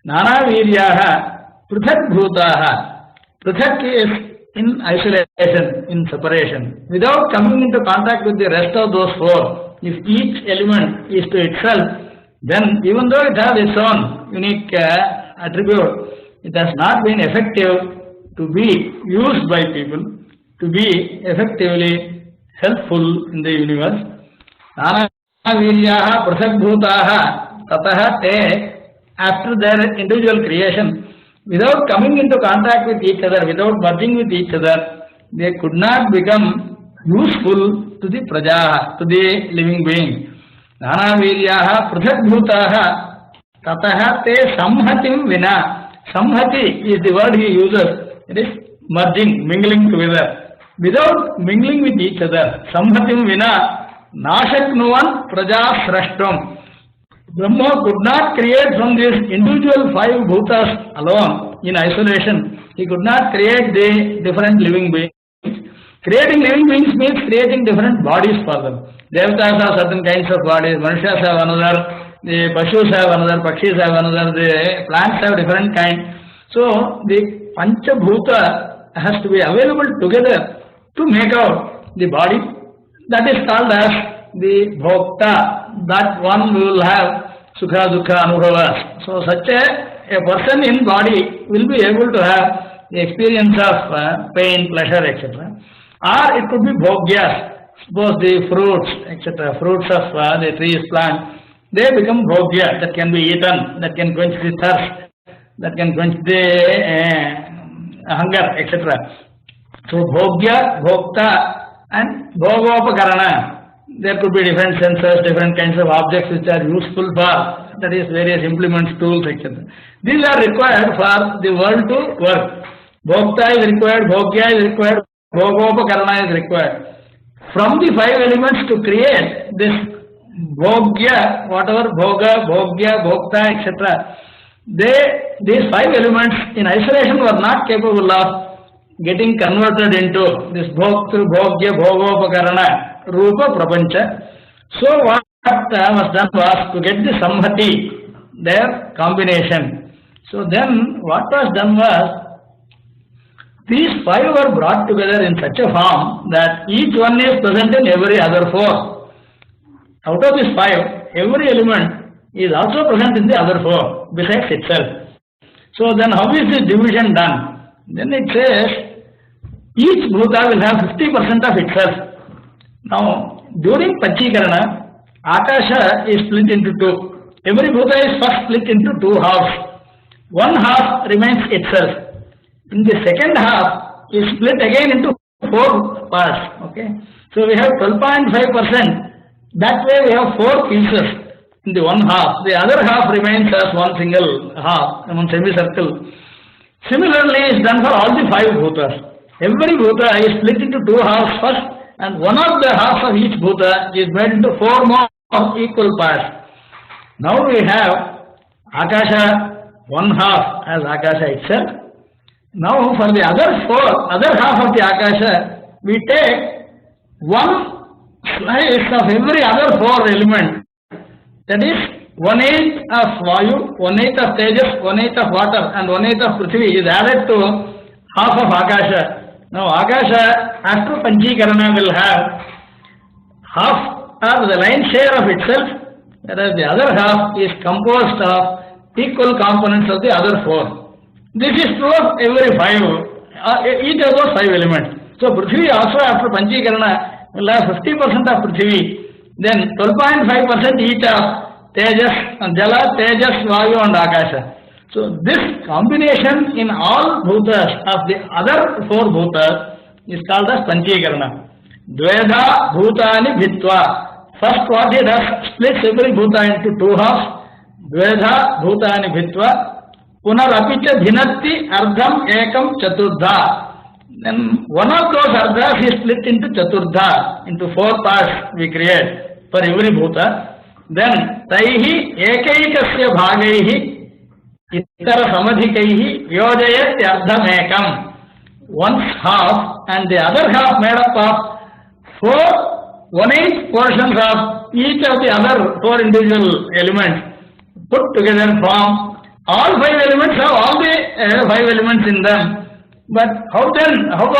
Nana Viryaha, Prithak Bhutaha. Prithak is in isolation, in separation. Without coming into contact with the rest of those four, if each element is to itself, then even though it has its own unique attribute, it has not been effective to be used by people, to be effectively helpful in the universe. Nana Viryaha Prathak Bhutaha Tataha Te, after their individual creation, without coming into contact with each other, without merging with each other, they could not become useful to the Praja, to the living being. Nana Viryaha Prathak Bhutaha Tataha Te Samhatim Vina. Samhati is the word he uses. It is merging, mingling together. Without mingling with each other, Samhatim Vina. Nashaknuvan Praja Srashtam. Brahma could not create from these individual five bhutas alone in isolation. He could not create the different living beings. Creating living beings means creating different bodies for them. Devatas have certain kinds of bodies, Manushas have another, the Pashus have another, Pakshis have another, the plants have different kind. So the Panchabhuta has to be available together to make out the body. That is called as the Bhokta. That one will have Sukha Dukha Anubhavas. So such a person in body will be able to have the experience of pain, pleasure, etc. Or it could be Bhogyas. Suppose the fruits, etc. Fruits of the trees, plant, they become Bhogya, that can be eaten, that can quench the thirst, that can quench the hunger, etc. So Bhogya, Bhokta, and Bhogopakarana. There could be different sensors, different kinds of objects which are useful for, that is, various implements, tools, etc. These are required for the world to work. Bhokta is required, Bhogya is required, Bhogopakarana is required. From the five elements to create this Bhogya, whatever Bhoga, Bhogya, Bhokta, etc., these five elements in isolation were not capable of getting converted into this Bhoktru, Bhogya, Bhogopakarana, Rupa, Prapancha. So what was done was to get the Samhati, their combination. So then what was done was, these five were brought together in such a form that each one is present in every other four. Out of these five, every element is also present in the other four, besides itself. So then how is this division done? Then it says, each bhuta will have 50% of itself. Now, during Panchikarana, Akasha is split into two. Every bhuta is first split into two halves. one half remains itself. In the second half is split again into 4 parts. Okay, so we have 12.5%. That way we have 4 pieces in the one half. The other half remains as one single half, one semicircle. Similarly, is done for all the 5 bhutas. Every bhuta is split into 2 halves first, and one of the halves of each bhuta is made into 4 more equal parts. Now we have Akasha, one half as Akasha itself. Now for the other half of the Akasha, we take one slice of every other 4 elements. That is 1/8 of Vayu, 1/8 of Tejas, 1/8 of water, and 1/8 of Prithvi is added to half of Akasha. Now Akasha after Panchikarana will have half or the lion's share of itself, whereas the other half is composed of equal components of the other 4. This is true of every 5, each of those 5 elements. So Prithvi also after Panchikarana will have 50% of Prithvi, then 12.5% each of Tejas, Jala, Tejas, Vayu and Akasha. So this combination in all bhutas of the other 4 bhutas is called as Panchikarana. Dvedha bhutani bhitva. First what he does, splits every bhuta into 2 halves. Dvedha bhutani bhitva. Punarapicha bhinatti ardham ekam chaturdha. Then one of those ardhas is split into chaturdha, into 4 parts we create for every bhuta. Then taihi ekaikasya bhagaihi itara samadhikaihi vyojayat ardham ekam. One's half and the other half made up of 4 1/8 portions of each of the other 4 individual elements put together form. All 5 elements have all the 5 elements in them. But how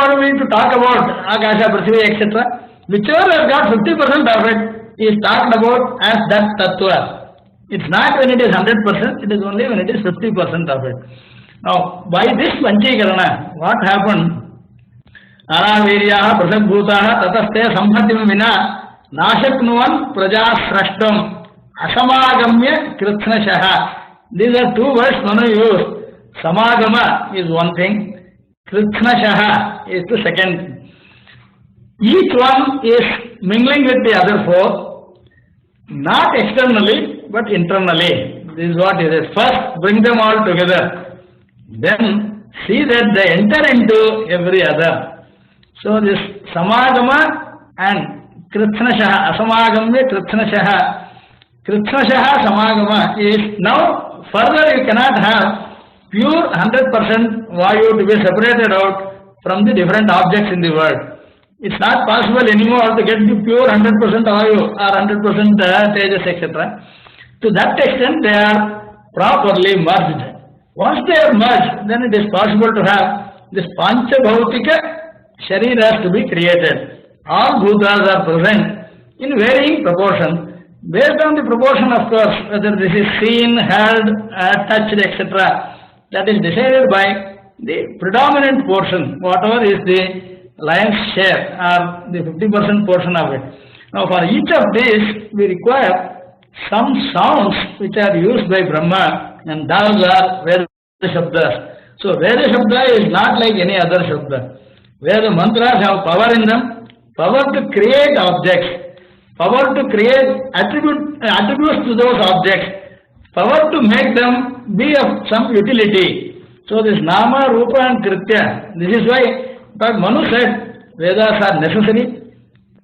are we to talk about Akasha, Prithvi, etc.? Whichever has got 50% of it is talked about as that Tattva. It's not when it is 100%, it is only when it is 50% of it. Now, by this Panchikarana, what happened? Anaviryaha prasabhutaha tataste samhatim vina nashaknuvan prajasrashtam asamagamya kritsnashaha. These are 2 words Manu used. Samagama is one thing, kritsnashaha is the second. Each one is mingling with the other 4, not externally but internally. This is what it is. First bring them all together, then see that they enter into every other. So this samagama and kritsnashaha, asamagamya kritsnashaha, kritsnashaha samagama is now further you cannot have pure 100% Vayu to be separated out from the different objects in the world. It's not possible anymore to get the pure 100% Vayu or 100% Tejas, etc. To that extent they are properly merged. Once they are merged, then it is possible to have this Panchabhautika Shariras to be created. All bhutas are present in varying proportion. Based on the proportion, of course, whether this is seen, heard, touched, etc., that is decided by the predominant portion, whatever is the lion's share or the 50% portion of it. Now, for each of these, we require some sounds which are used by Brahma, and those are Veda Shabdas. So, Veda Shabda is not like any other Shabda. Veda mantras have power in them, power to create objects, power to create attributes to those objects, power to make them be of some utility. So this Nama, Rupa and Kritya, this is why Dr. Manu said Vedas are necessary,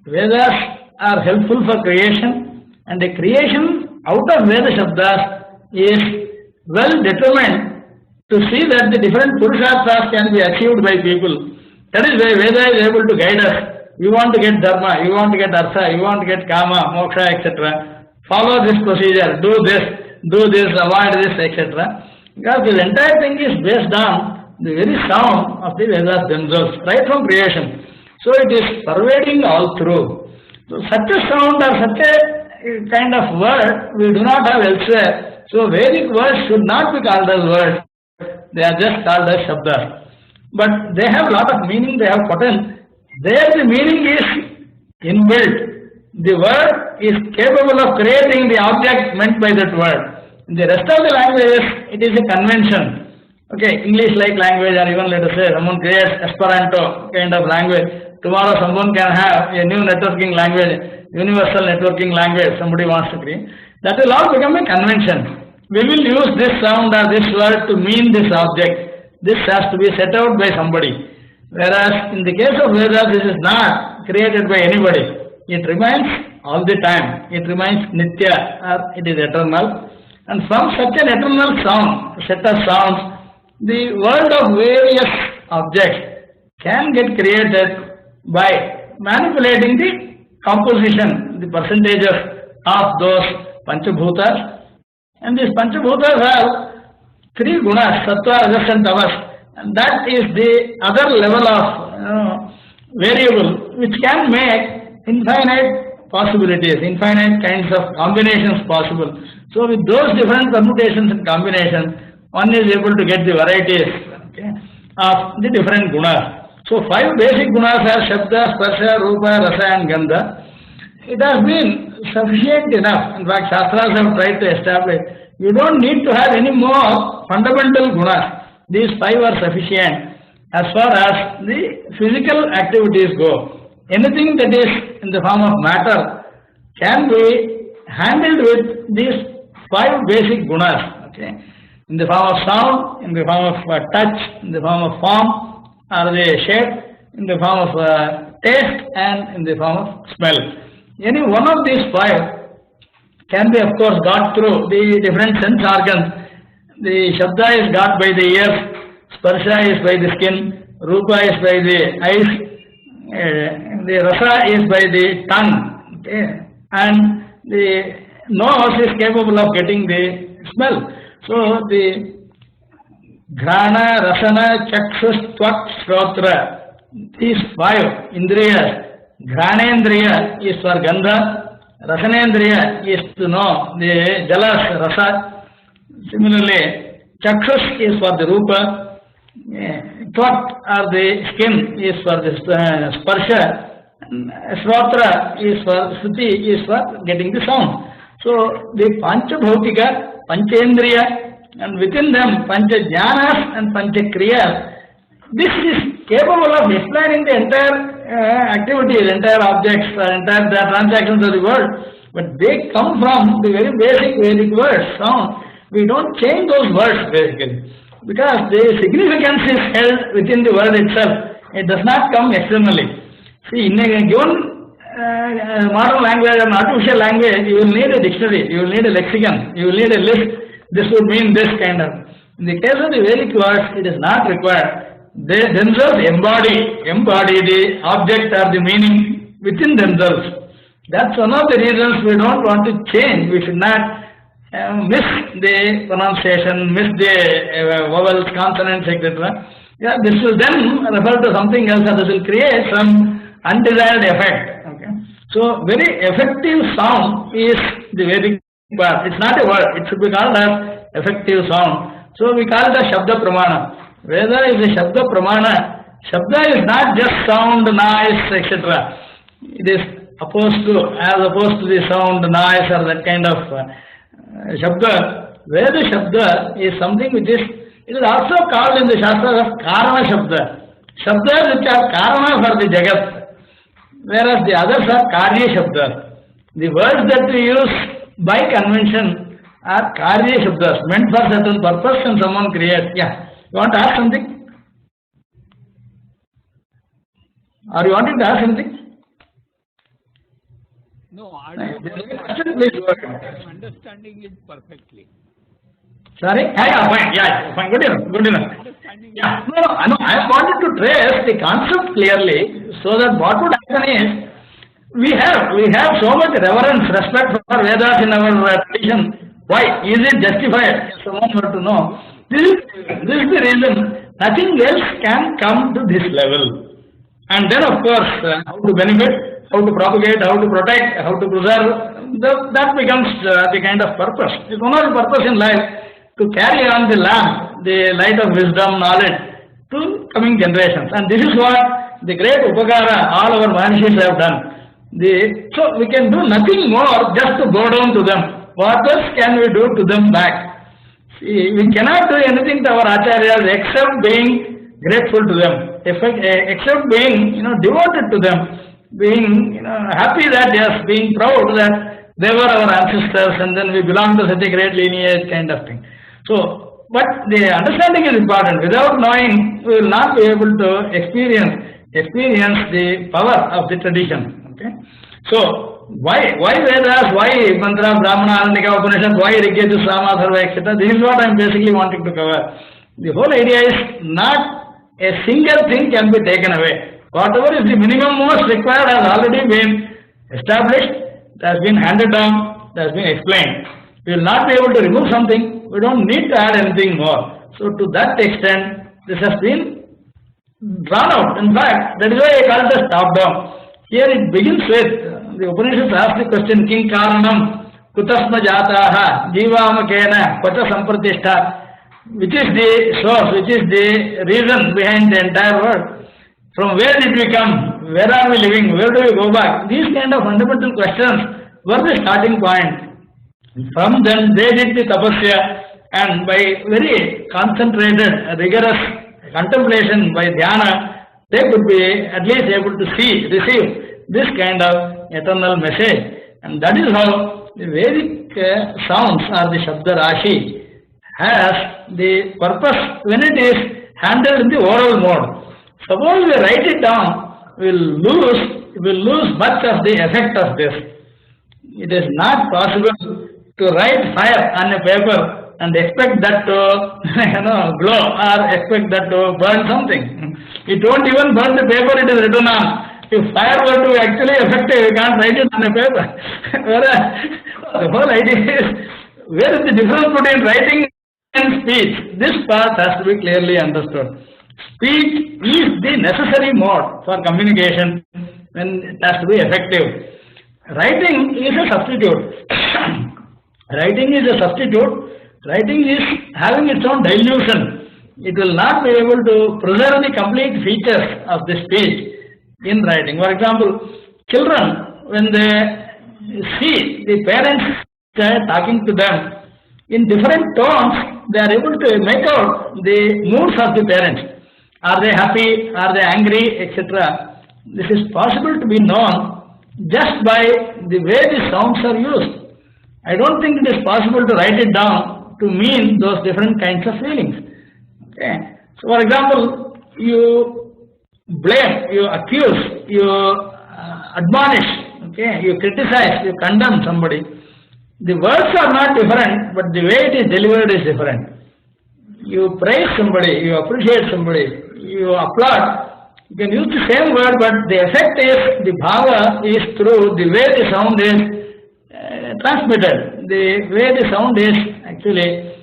Vedas are helpful for creation, and the creation out of Veda Shabdas is well determined to see that the different Purusharthas can be achieved by people. That is why Veda is able to guide us. You want to get Dharma, you want to get Artha, you want to get Kama, Moksha, etc. Follow this procedure, do this, avoid this, etc. Because this entire thing is based on the very sound of the Vedas themselves, right from creation. So it is pervading all through. So such a sound or such a kind of word we do not have elsewhere. So Vedic words should not be called as words. They are just called as Shabdas. But they have a lot of meaning, they have potential. There the meaning is inbuilt. The word is capable of creating the object meant by that word. In the rest of the languages, it is a convention. Okay, English-like language, or even let us say someone creates Esperanto kind of language. Tomorrow someone can have a new networking language, universal networking language somebody wants to create. That will all become a convention. We will use this sound or this word to mean this object. This has to be set out by somebody. Whereas in the case of Vedas, this is not created by anybody. It remains all the time. It remains Nitya, or it is eternal. And from such an eternal sound, set of sounds, the world of various objects can get created by manipulating the composition, the percentages of those Panchabhutas. And these Panchabhutas have three gunas, Sattva, Rajas and Tamas. And that is the other level of variable which can make infinite possibilities, infinite kinds of combinations possible. So with those different permutations and combinations, one is able to get the varieties, okay, of the different gunas. So 5 basic gunas are Shabda, Sparsha, Rupa, Rasa and Gandha. It has been sufficient enough. In fact, Shastras have tried to establish you don't need to have any more fundamental gunas. These 5 are sufficient as far as the physical activities go. Anything that is in the form of matter can be handled with these 5 basic gunas. Okay, in the form of sound, in the form of touch, in the form of form, or the shape, in the form of taste, and in the form of smell. Any one of these 5 can be, of course, got through the different sense organs. The Shabda is got by the ears, Sparsha is by the skin, Rupa is by the eyes, the Rasa is by the tongue, okay, and the nose is capable of getting the smell. So the Grana, Rasana, Chakshus, Tvak, Shrotra, these 5 Indriyas. Granendriya is for Gandha, Rasanendriya is to know the Jalas, Rasa. Similarly, Chakshus is for the Rupa, Tvak or the skin is for the Sparsha, Shrotra is for Shruti, is for getting the sound. So the Panchabhautika, Panchendriya, and within them Pancha Jnanas and Pancha Kriyas, this is capable of explaining the entire activities, entire objects, entire the transactions of the world. But they come from the very basic Vedic words, sound. We don't change those words basically, because the significance is held within the word itself. It does not come externally. See, in a given modern language or artificial language, you will need a dictionary, you will need a lexicon, you will need a list. This would mean this kind of. In the case of the Vedic words, it is not required. They themselves embody the object or the meaning within themselves. That's one of the reasons we don't want to change. We should not miss the pronunciation, miss the vowels, consonants, etc. Yeah, this will then refer to something else, and this will create some undesired effect. Okay, so very effective sound is the Vedic part. It's not a word. It should be called as effective sound. So we call it a Shabda Pramana. Veda is a Shabda Pramana. Shabda is not just sound, noise, etc. It is opposed to the sound, noise, or that kind of Shabda. Veda Shabda is something which is, it is also called in the Shastras as Karana Shabda. Shabdas which are Karana for the Jagat, whereas the others are Karya Shabda. The words that we use by convention are Karya Shabdas, meant for certain purpose, and someone creates. Yeah. You want to ask something? Are you wanting to ask something? No, I am understanding it perfectly. Sorry? Yeah, fine. Yeah, fine. Good enough. Yeah. No, I wanted to trace the concept clearly so that what would happen is we have so much reverence, respect for Vedas in our tradition. Why? Is it justified? Someone were to know. This is the reason. Nothing else can come to this level. And then, of course, how to benefit, how to propagate, how to protect, how to preserve, that becomes the kind of purpose. It's one of the purpose in life to carry on the lamp, the light of wisdom, knowledge to coming generations. And this is what the great Upakara all our Maharishis have done. So we can do nothing more just to go down to them. what else can we do to them back? See, we cannot do anything to our acharyas except being grateful to them, except being, devoted to them, being, happy that, yes, being proud that they were our ancestors and then we belong to such a great lineage kind of thing. So, but the understanding is important. Without knowing, we will not be able to experience the power of the tradition. Okay. So, why Vedas, why Mantra, Brahmana, Anandika, Upanishad, why Rigveda, Sama, Sarva, etc. This is what I am basically wanting to cover. The whole idea is not a single thing can be taken away. Whatever is the minimum most required has already been established, it has been handed down, it has been explained. We will not be able to remove something, we don't need to add anything more. So to that extent, this has been drawn out. In fact, that is why I call it as top down. Here it begins with, the Upanishads ask the question, King Karanam, Kutasma Jataha, Jivamakena, Kvacha Sampratishtha, which is the source, which is the reason behind the entire world. From where did we come? Where are we living? Where do we go back? These kind of fundamental questions were the starting point. From then they did the tapasya, and by very concentrated, rigorous contemplation by dhyana, they could be at least able to receive this kind of eternal message. And that is how the Vedic sounds or the Shabda Rashi has the purpose when it is handled in the oral mode. Suppose we write it down, we will lose much of the effect of this. It is not possible to write fire on a paper and expect that to glow or expect that to burn something. It won't even burn the paper it is written on. If fire were to be actually effective, you can't write it on a paper. The whole idea is, where is the difference between writing and speech? This part has to be clearly understood. Speech is the necessary mode for communication when it has to be effective. Writing is a substitute. Writing is a substitute. Writing is having its own dilution. It will not be able to preserve the complete features of the speech in writing. For example, children, when they see the parents talking to them in different tones, they are able to make out the moods of the parents. Are they happy? Are they angry? Etc. This is possible to be known just by the way the sounds are used. I don't think it is possible to write it down to mean those different kinds of feelings. Okay. So, for example, you blame, you accuse, you admonish, okay, you criticize, you condemn somebody. The words are not different, but the way it is delivered is different. You praise somebody, you appreciate somebody, you applaud. You can use the same word, but the effect is, the bhava is through the way the sound is transmitted. The way the sound is actually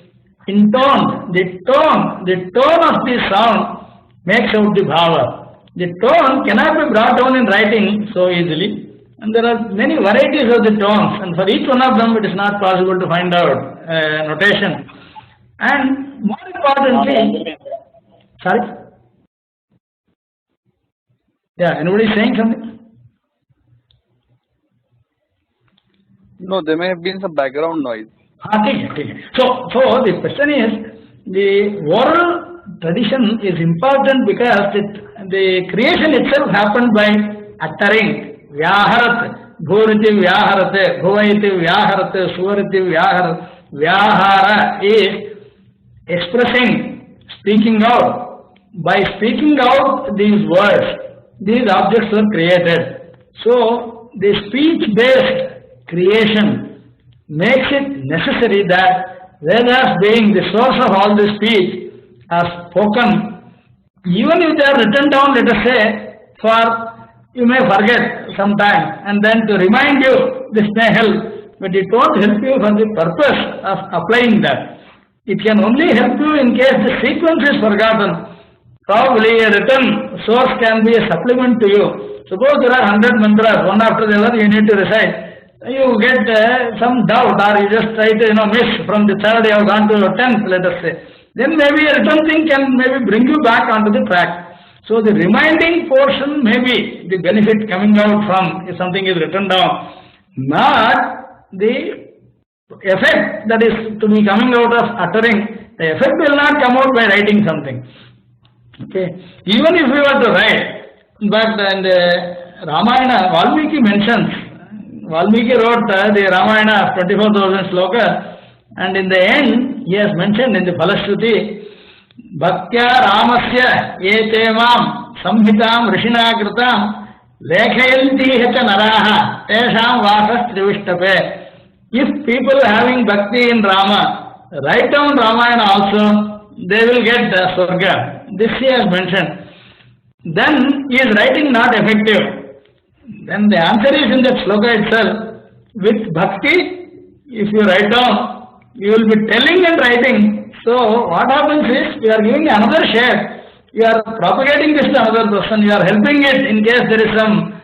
intoned. The tone of the sound makes out the bhava. The tone cannot be brought down in writing so easily. And there are many varieties of the tones, and for each one of them it is not possible to find out notation. And more importantly, sorry? Yeah, anybody saying something? No, there may have been some background noise. Okay. So the question is, the oral tradition is important because the creation itself happened by uttering. Vyaharat, bhuriti vyaharat, bhuvaiti vyaharat, suvariti vyaharat. Vyahara is expressing, speaking out. By speaking out these words, these objects were created. So the speech-based creation makes it necessary that Vedas, being the source of all the speech, are spoken. Even if they are written down, let us say, for you may forget sometime, and then to remind you, this may help, but it won't help you for the purpose of applying that. It can only help you in case the sequence is forgotten. Probably a written source can be a supplement to you. Suppose there are 100 mantras, one after the other you need to recite. You get some doubt, or you just try to miss from the third, you have gone to 10th, let us say. Then maybe a written thing can maybe bring you back onto the track. So the reminding portion may be the benefit coming out from if something is written down, not the effect that is to be coming out of uttering, the effect will not come out by writing something. Okay, even if we were to write, but in the Ramayana, Valmiki wrote the Ramayana of 24,000 sloka, and in the end, he has mentioned in the Falashruti, Bhaktya Ramasya Etemam Samhitam Rishina Kritam Lekhayanti Hacha Naraha Tesham Vasas Trivishtape. If people having bhakti in Rama write down Ramayana also, they will get the Swarga. This he has mentioned. Then he is writing not effective. Then the answer is in that sloka itself. With bhakti, if you write down, you will be telling and writing. So what happens is, you are giving another share. You are propagating this to another person. You are helping it in case there is some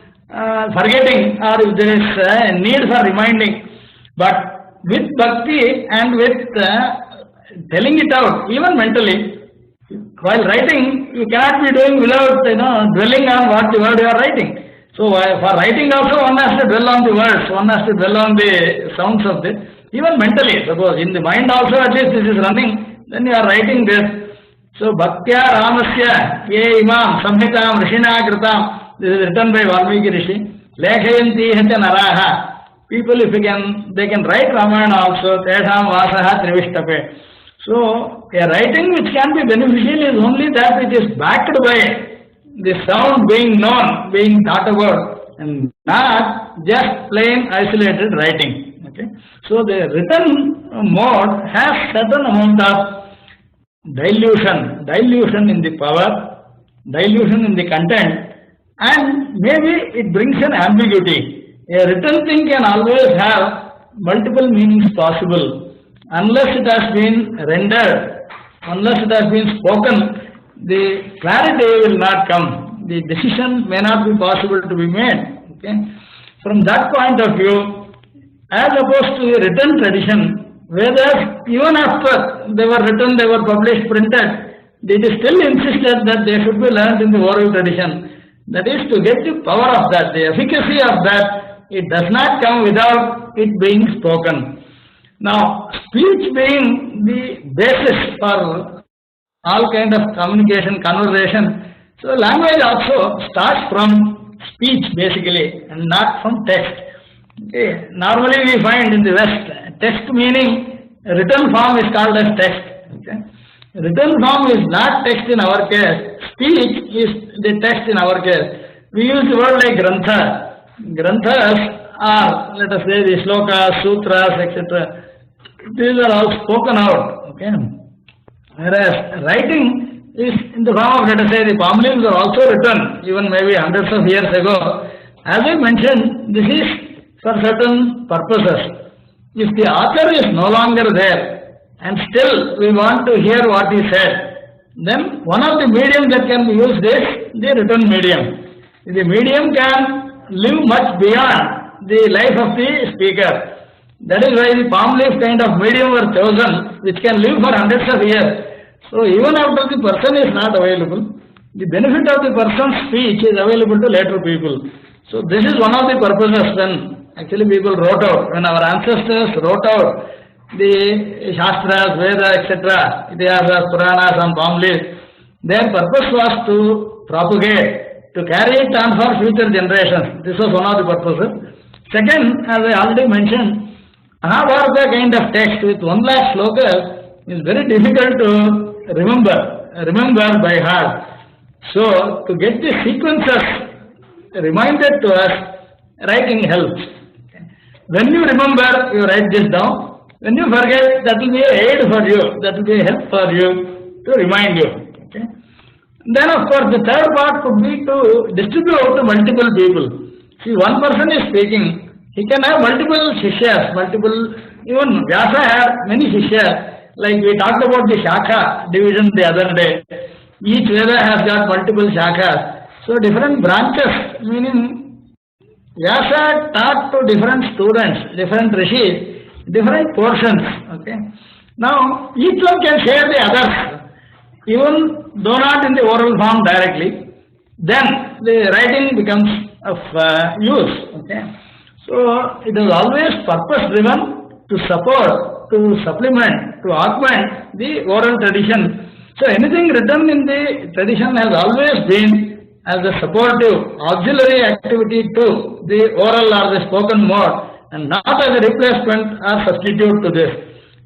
forgetting or if there is a need for reminding. But with bhakti and with telling it out, even mentally, while writing, you cannot be doing without dwelling on what the word you are writing. So for writing also, one has to dwell on the words, one has to dwell on the sounds of this. Even mentally, suppose in the mind also at least this is running, then you are writing this. So Bhaktya Ramasya Ye Imam Samhitam Rishina Kritam. This is written by Valmiki Rishi. Lekhayanti Hacha Naraha. People, if they can write Ramayana also. Tesham Vasaha Trivishtape. So a writing which can be beneficial is only that which is backed by the sound being known, being thought about, and not just plain isolated writing. Okay. So the written mode has certain amount of dilution in the power, dilution in the content, and maybe it brings an ambiguity. A written thing can always have multiple meanings possible. Unless it has been rendered, unless it has been spoken, the clarity will not come. The decision may not be possible to be made. Okay? From that point of view, as opposed to the written tradition, Vedas, even after they were written, they were published, printed, it is still insisted that they should be learned in the oral tradition. That is to get the power of that, the efficacy of that, it does not come without it being spoken. Now, speech being the basis for all kind of communication, conversation, so language also starts from speech basically and not from text. Okay. Normally we find in the West, text meaning written form is called as text. Okay. Written form is not text in our case, speech is the text in our case. We use the word like grantha. Granthas are, let us say, the slokas, sutras, etc. These are all spoken out. Okay. Whereas writing is in the form of, let us say, the palm leaves are also written, even maybe hundreds of years ago. As I mentioned, this is for certain purposes. If the author is no longer there and still we want to hear what he said, then one of the mediums that can be used is the written medium. The medium can live much beyond the life of the speaker. That is why the palm leaf kind of medium were chosen, which can live for hundreds of years. So even after the person is not available, the benefit of the person's speech is available to later people. So this is one of the purposes when actually people wrote out, when our ancestors wrote out the Shastras, Vedas, etc., Itihasas, Puranas on palm leaves, their purpose was to propagate, to carry it on for future generations. This was one of the purposes. Second, as I already mentioned, Mahabharata kind of text with 1 lakh slokas is very difficult to remember by heart. So, to get the sequences reminded to us, writing helps. When you remember, you write this down. When you forget, that will be an aid for you, that will be a help for you to remind you. Okay? Then, of course, the third part could be to distribute to multiple people. See, one person is speaking. He can have multiple shishyas, even Vyasa had many shishyas, like we talked about the Shakha division the other day. Each Veda has got multiple Shakhas. So different branches, meaning Vyasa taught to different students, different rishis, different portions. Okay. Now, each one can share the others, even though not in the oral form directly, then the writing becomes of use. Okay. So, it is always purpose driven to support, to supplement, to augment the oral tradition. So anything written in the tradition has always been as a supportive, auxiliary activity to the oral or the spoken mode, and not as a replacement or substitute to this.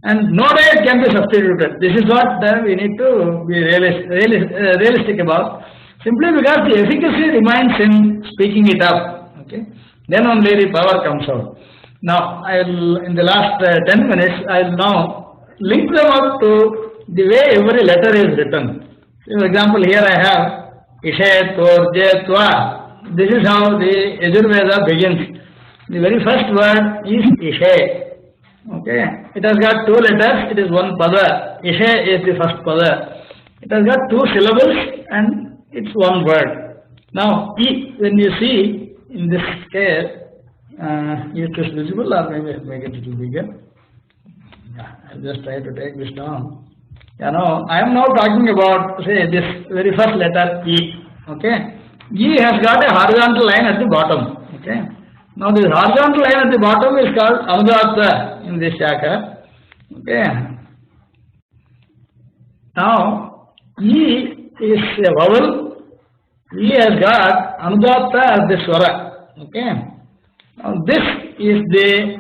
And no day it can be substituted. This is what we need to be realistic about. Simply because the efficacy remains in speaking it up. Okay, then only the power comes out. Now, in the last 10 minutes, I'll now link them up to the way every letter is written. For example, here I have Ishe, Torje, Tva. This is how the Yajurveda begins. The very first word is Ishe. Okay, it has got two letters, it is one pada. Ishe is the first pada. It has got two syllables and it's one word. Now, I, when you see in this case, it is visible or maybe I'll make it a little bigger. Yeah, I'll just try to take this down. Yeah, now, I am now talking about, say, this very first letter I. Okay, I has got a horizontal line at the bottom. Okay. Now this horizontal line at the bottom is called Anudatta in this shaka. Okay. Now E is a vowel. E has got Anudatta as the swara. Okay. Now this is the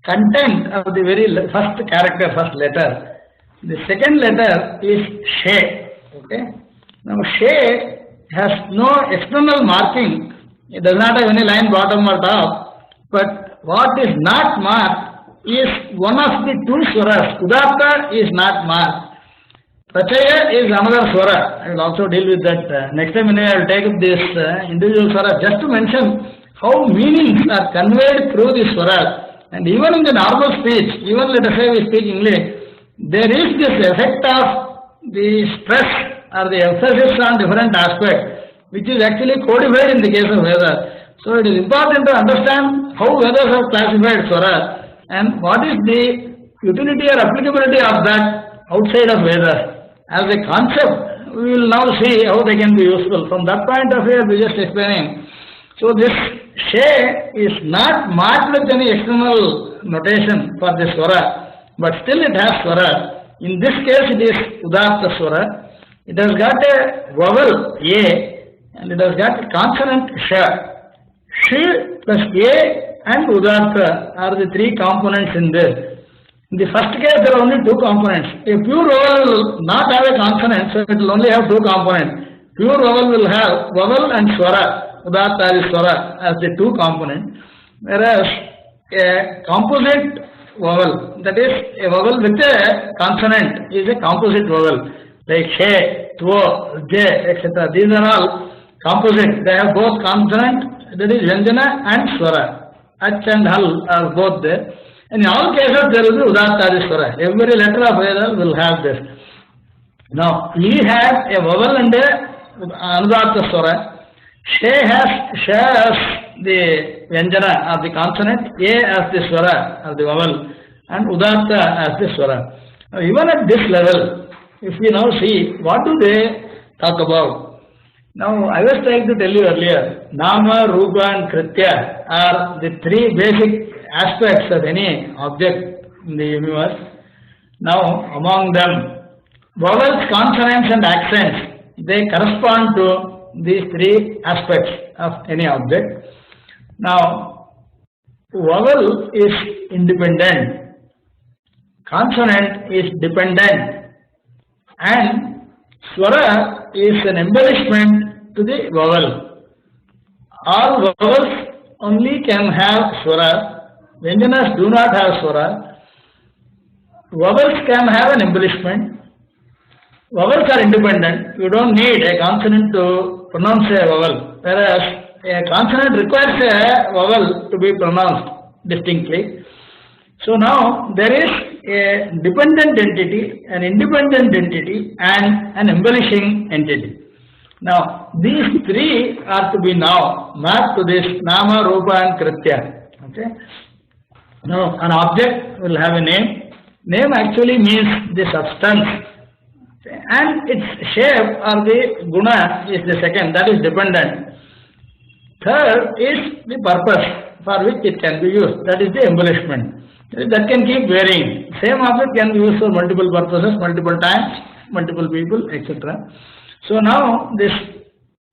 content of the very first character, first letter. The second letter is She. Okay. Now She has no external marking. It does not have any line bottom or top, but what is not marked is one of the two swaras. Udatta is not marked. Prachaya is another swara. I will also deal with that. Next time when I will take up this individual swara just to mention how meanings are conveyed through the swaras. And even in the normal speech, even let us say we speak English, there is this effect of the stress or the emphasis on different aspects, which is actually codified in the case of Vedas. So it is important to understand how Vedas have classified swaras and what is the utility or applicability of that outside of Vedas. As a concept, we will now see how they can be useful. From that point of view, I will be just explaining. So this She is not marked with any external notation for this swara, but still it has swara. In this case, it is Udatta swara. It has got a vowel A and it has got a consonant Sha. Sh plus A and Udatta are the three components in this. In the first case, there are only two components. A pure vowel will not have a consonant, so it will only have two components. Pure vowel will have vowel and swara. Udatta is swara as the two components. Whereas a composite vowel, that is a vowel with a consonant, is a composite vowel. Like She, Tvo, Je, etc. These are all composite. They have both consonant, that is Vyanjana and Swara. Ach and Hal are both there. And in all cases, there will be Udatta Swara. Every letter of Veda will have this. Now, E has a vowel and a Anudatta Swara. She has the Vyanjana of the consonant, A as the Swara of the vowel, and Udatta as the Swara. Now, even at this level, if we now see, what do they talk about? Now, I was trying to tell you earlier, Nama, Rupa and Kritya are the three basic aspects of any object in the universe. Now, among them, vowels, consonants and accents, they correspond to these three aspects of any object. Now, vowel is independent, consonant is dependent, and swara is an embellishment to the vowel. All vowels only can have swara. Vyanjanas do not have swara. Vowels can have an embellishment. Vowels are independent. You don't need a consonant to pronounce a vowel, whereas a consonant requires a vowel to be pronounced distinctly. So now there is a dependent entity, an independent entity, and an embellishing entity. Now these three are to be now mapped to this Nama, Rupa and Kritya. Okay. Now an object will have a name. Name actually means the substance. And its shape or the guna is the second, that is dependent. Third is the purpose for which it can be used, that is the embellishment. That can keep varying. Same object can be used for multiple purposes, multiple times, multiple people, etc. So now this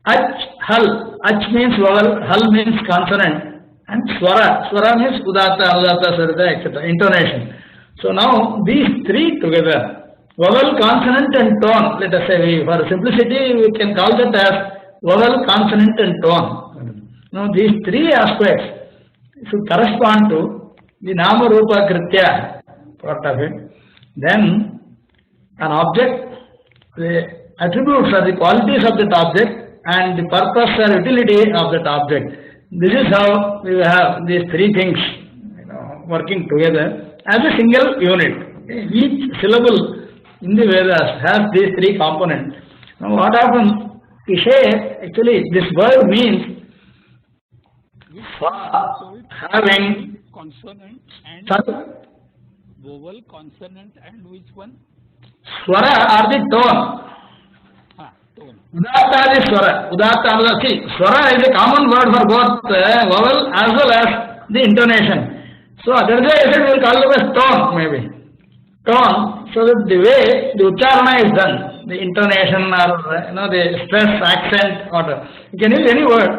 ach, hal, ach means vowel, hal means consonant, and swara. Swara means udatta, anudatta, sarita, etc. Intonation. So now these three together, vowel, consonant and tone. Let us say, for simplicity, we can call that as vowel, consonant and tone. Now these three aspects should correspond to the nama rupa kritya part of it. Then an object, the attributes or the qualities of that object and the purpose or utility of that object. This is how we have these three things working together as a single unit. Okay. Each syllable in the Vedas has these three components. Now what happens? Ishe, actually this word means having consonant and vowel, consonant and which one? Swara or the tone. Tone. Udatta is swara. Udatta, anudatta. See, swara is a common word for both vowel as well as the intonation. So that is why I said we will call it as tone maybe. Tone, so that the way the ucharana is done, the intonation or the stress, accent, whatever. You can use any word.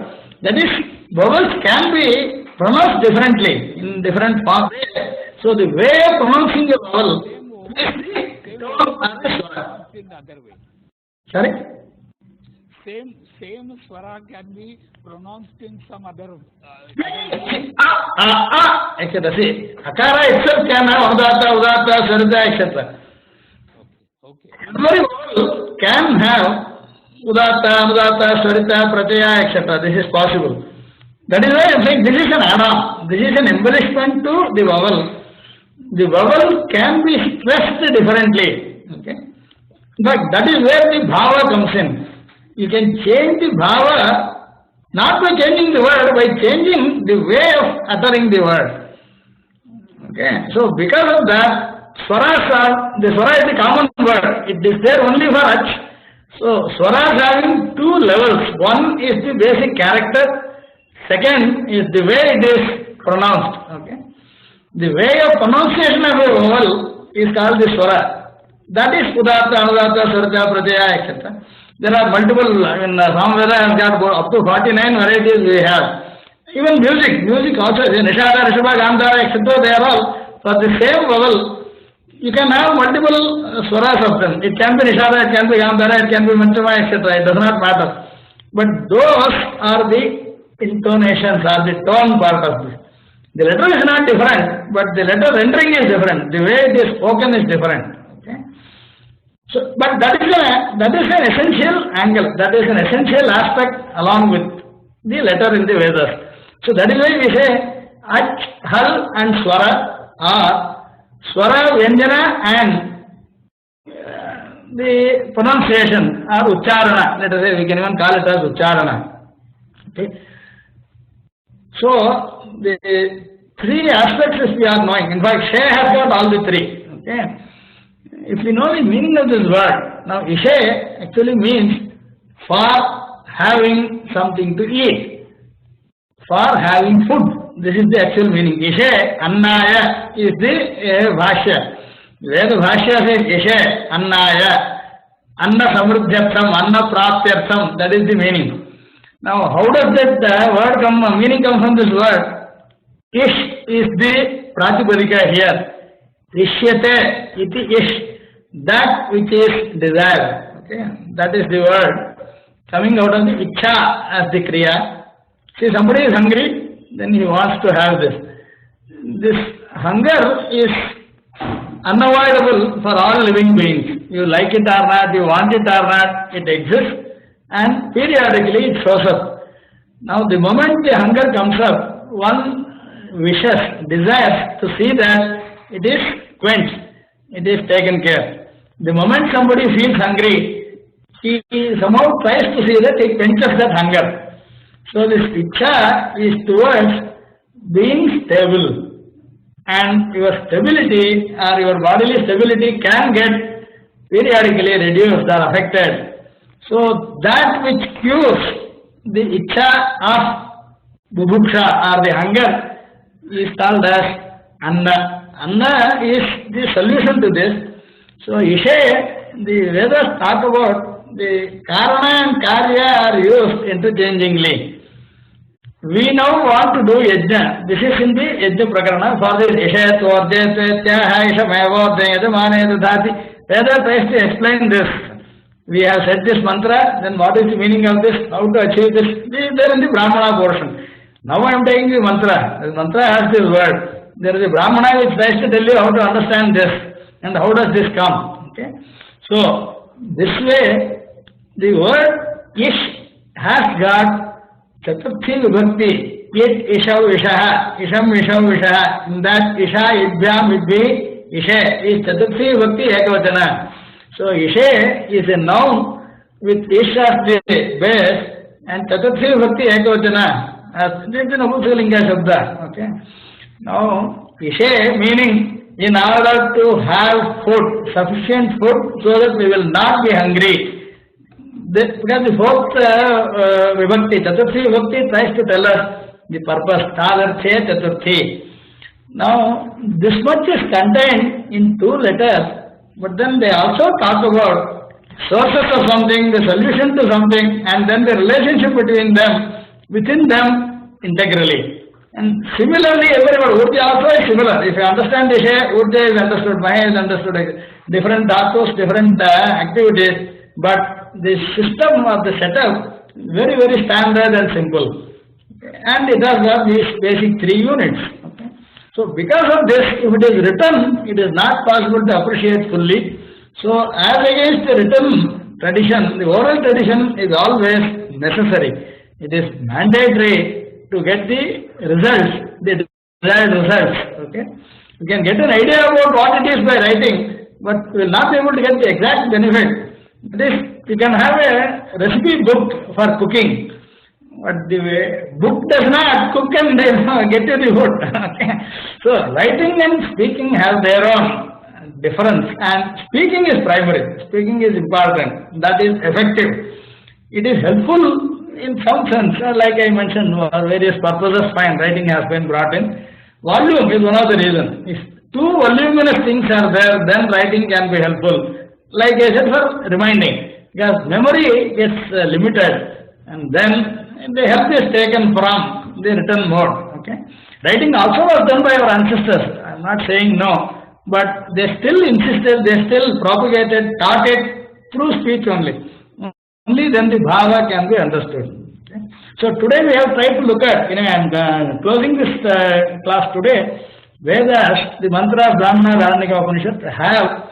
That is, vowels can be pronounced differently in different forms. So the way of pronouncing a vowel is the tone or the swara. In the other way. Sorry? Same swara can be pronounced in some other etc. See, akara itself can have udatta, udatta, sarita, etc. Okay. Every vowel can have udatta, anudatta, swarita, pratyaya, etc. This is possible. That is why I am saying this is an add-on. This is an embellishment to the vowel. The vowel can be stressed differently. Okay. In fact, that is where the bhava comes in. You can change the bhava not by changing the word, by changing the way of uttering the word. Okay. So because of that, the swara is the common word. It is there only for ach. So swaras having two levels. One is the basic character. Second is the way it is pronounced. Okay. The way of pronunciation of a vowel is called the swara. That is udatta, anudatta, swarita, pratyaya, etc. There are multiple, Samveda has got up to 49 varieties we have. Even music also, Nishada, Rishabha, Gandhara, etc. They are all for the same vowel. You can have multiple swaras of them. It can be Nishada, it can be Gandhara, it can be Manchama, etc. It does not matter. But those are the intonations or the tone part of this. The letter is not different, but the letter rendering is different. The way it is spoken is different. Okay. So, but that is an essential angle. That is an essential aspect along with the letter in the Vedas. So that is why we say ach, hal, and swara are swara, vyanjana, and the pronunciation or ucharana. Let us say we can even call it as ucharana. Okay. So the three aspects which we are knowing. In fact, She has got all the three. Okay. If we know the meaning of this word, now Ishe actually means for having something to eat, for having food. This is the actual meaning. Ishe, Annaya is the Bhashya. Veda Bhashya says Ishe, Annaya, Anna Samruddhyartham, Anna Praptyartham. That is the meaning. Now, how does that meaning come from this word? Ish is the Pratipadika here. Ishyate iti ish, that which is desired. Okay, that is the word coming out of the ichha as the kriya. See, somebody is hungry, then he wants to have this. This hunger is unavoidable for all living beings. You like it or not, you want it or not, it exists. And periodically it shows up. Now the moment the hunger comes up, one wishes, desires to see that it is quenched, it is taken care. The moment somebody feels hungry, he somehow tries to see that he quenches that hunger. So this ichha is towards being stable. And your stability or your bodily stability can get periodically reduced or affected. So that which cures the ichha of bubhuksha or the hunger is called as Anna. Anna is the solution to this. So, Ishe, the Vedas talk about the Karana and Karya are used interchangingly. We now want to do yajna. This is in the yajna prakarana. For this Ishe, Tvorje, Tvetyaha, Ishamevo, Yajamane, Dhati. Veda tries to explain this. We have said this mantra, then what is the meaning of this, how to achieve this, there in the Brahmana portion. Now I am taking the mantra. The mantra has this word. There is a Brahmana which tries to tell you how to understand this and how does this come. Okay? So, this way, the word ish has got Chaturthi Vibhakti, it ishav ishaha, isham ishav ishaha, in that isha, idbyam, idbi, ishe is Chaturthi Vibhakti Ekavachana. So, ishe is a noun with ish as the base and Chaturthi Vibhakti Ekavachana. It is an Abhusalinga Shabda. Okay. Now, ishe meaning in order to have food, sufficient food, so that we will not be hungry. Because the fourth Vibhakti, Chaturthi Vibhakti tries to tell us the purpose, Tadarche Chaturthi. Now, this much is contained in two letters, but then they also talk about sources of something, the solution to something, and then the relationship between them, within them integrally. And similarly, everybody, Urja also is similar. If you understand Ishe, Urja is understood, Mahe is understood, different dhatus, different activities, but the system of the setup, very, very standard and simple. And it has got these basic three units. Okay. So, because of this, if it is written, it is not possible to appreciate fully. So, as against the written tradition, the oral tradition is always necessary. It is mandatory to get the results, the desired results. Okay, you can get an idea about what it is by writing, but you will not be able to get the exact benefit. This you can have a recipe book for cooking, but the book does not cook and get you the food. Okay. So writing and speaking have their own difference, and speaking is primary. Speaking is important. That is effective. It is helpful in some sense, like I mentioned, for various purposes, fine, writing has been brought in. Volume is one of the reasons. If two voluminous things are there, then writing can be helpful. Like I said, for reminding, because memory gets limited, and then the help is taken from the written mode. Okay, writing also was done by our ancestors. I am not saying no, but they still insisted, they still propagated, taught it through speech only. Only then the bhava can be understood. Okay. So today we have tried to look at, I am closing this class today. Vedas, the mantras, Brahmana, Aranyaka Upanishad have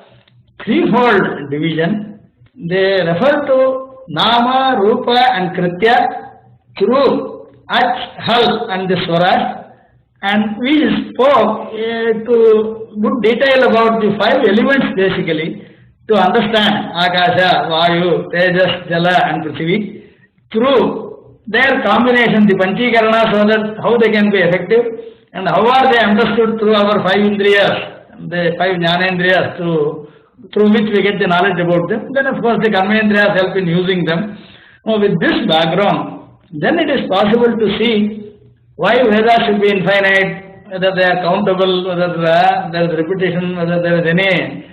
threefold division. They refer to Nama, Rupa and Kritya through Ach, Hal and the Swaras. And we spoke to good detail about the five elements basically, to understand Akasha, Vayu, Tejas, Jala and Prithvi through their combination, the Panchikarana, so that how they can be effective and how are they understood through our five Indriyas, the five Jnanendriyas through which we get the knowledge about them. Then of course the Karmendriyas help in using them. Now with this background, then it is possible to see why Vedas should be infinite, whether they are countable, whether there is repetition, whether there is any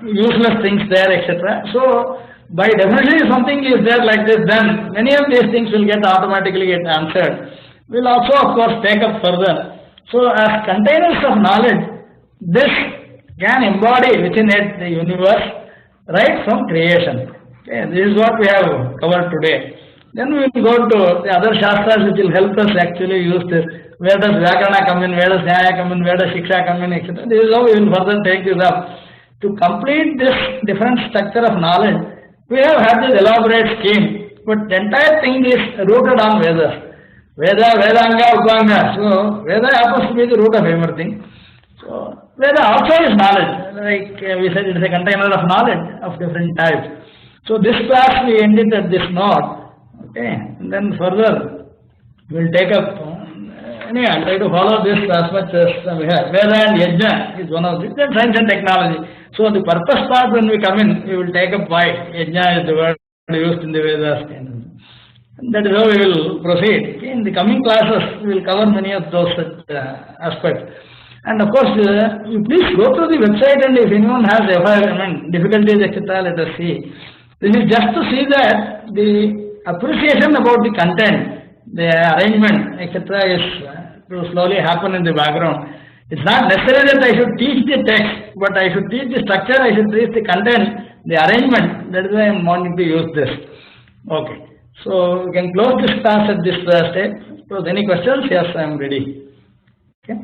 useless things there, etc. So, by definition, if something is there like this, then many of these things will get automatically answered. We will also, of course, take up further. So, as containers of knowledge, this can embody within it the universe right from creation. Okay, this is what we have covered today. Then we will go to the other shastras which will help us actually use this. Where does Vyakarana come in, where does Nyaya come in, where does Shiksha come in, etc. This is how we will further take this up. To complete this different structure of knowledge, we have had this elaborate scheme, but the entire thing is rooted on Vedas. Veda, Vedanga, Upanga. So, Veda happens to be the root of everything. So, Veda also is knowledge. Like we said, it is a container of knowledge of different types. So, this class we ended at this note. Okay, and then further we will take up. Anyway, I'll try to follow this as much as we have. Veda and Yajna is one of these. Then science and technology. So the purpose part, when we come in, we will take up why Yajna is the word used in the Vedas. And that is how we will proceed. In the coming classes, we will cover many of those aspects. And of course, you please go to the website, and if anyone has difficulties, etc., let us see. This is just to see that the appreciation about the content, the arrangement, etc., is to slowly happen in the background. It's not necessary that I should teach the text, but I should teach the structure, I should teach the content, the arrangement. That is why I am wanting to use this. Okay. So we can close this class at this stage. So any questions? Yes, I am ready. Okay.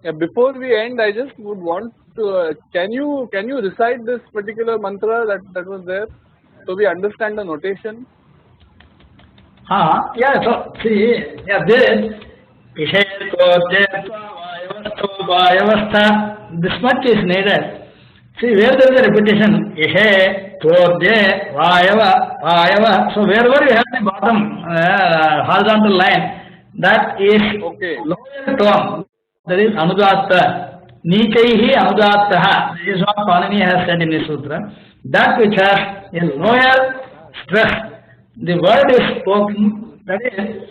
Yeah, before we end, I just would want to, can you recite this particular mantra that was there, so we understand the notation? Yeah, so see, yeah, this this much is needed. See, where there is a repetition, so wherever you have the bottom horizontal line, that is Okay. lower tone. That is anudatta. Nichaihi anudattaha. This is what Panini has said in the sutra. That which has a lower stress. The word is spoken. That is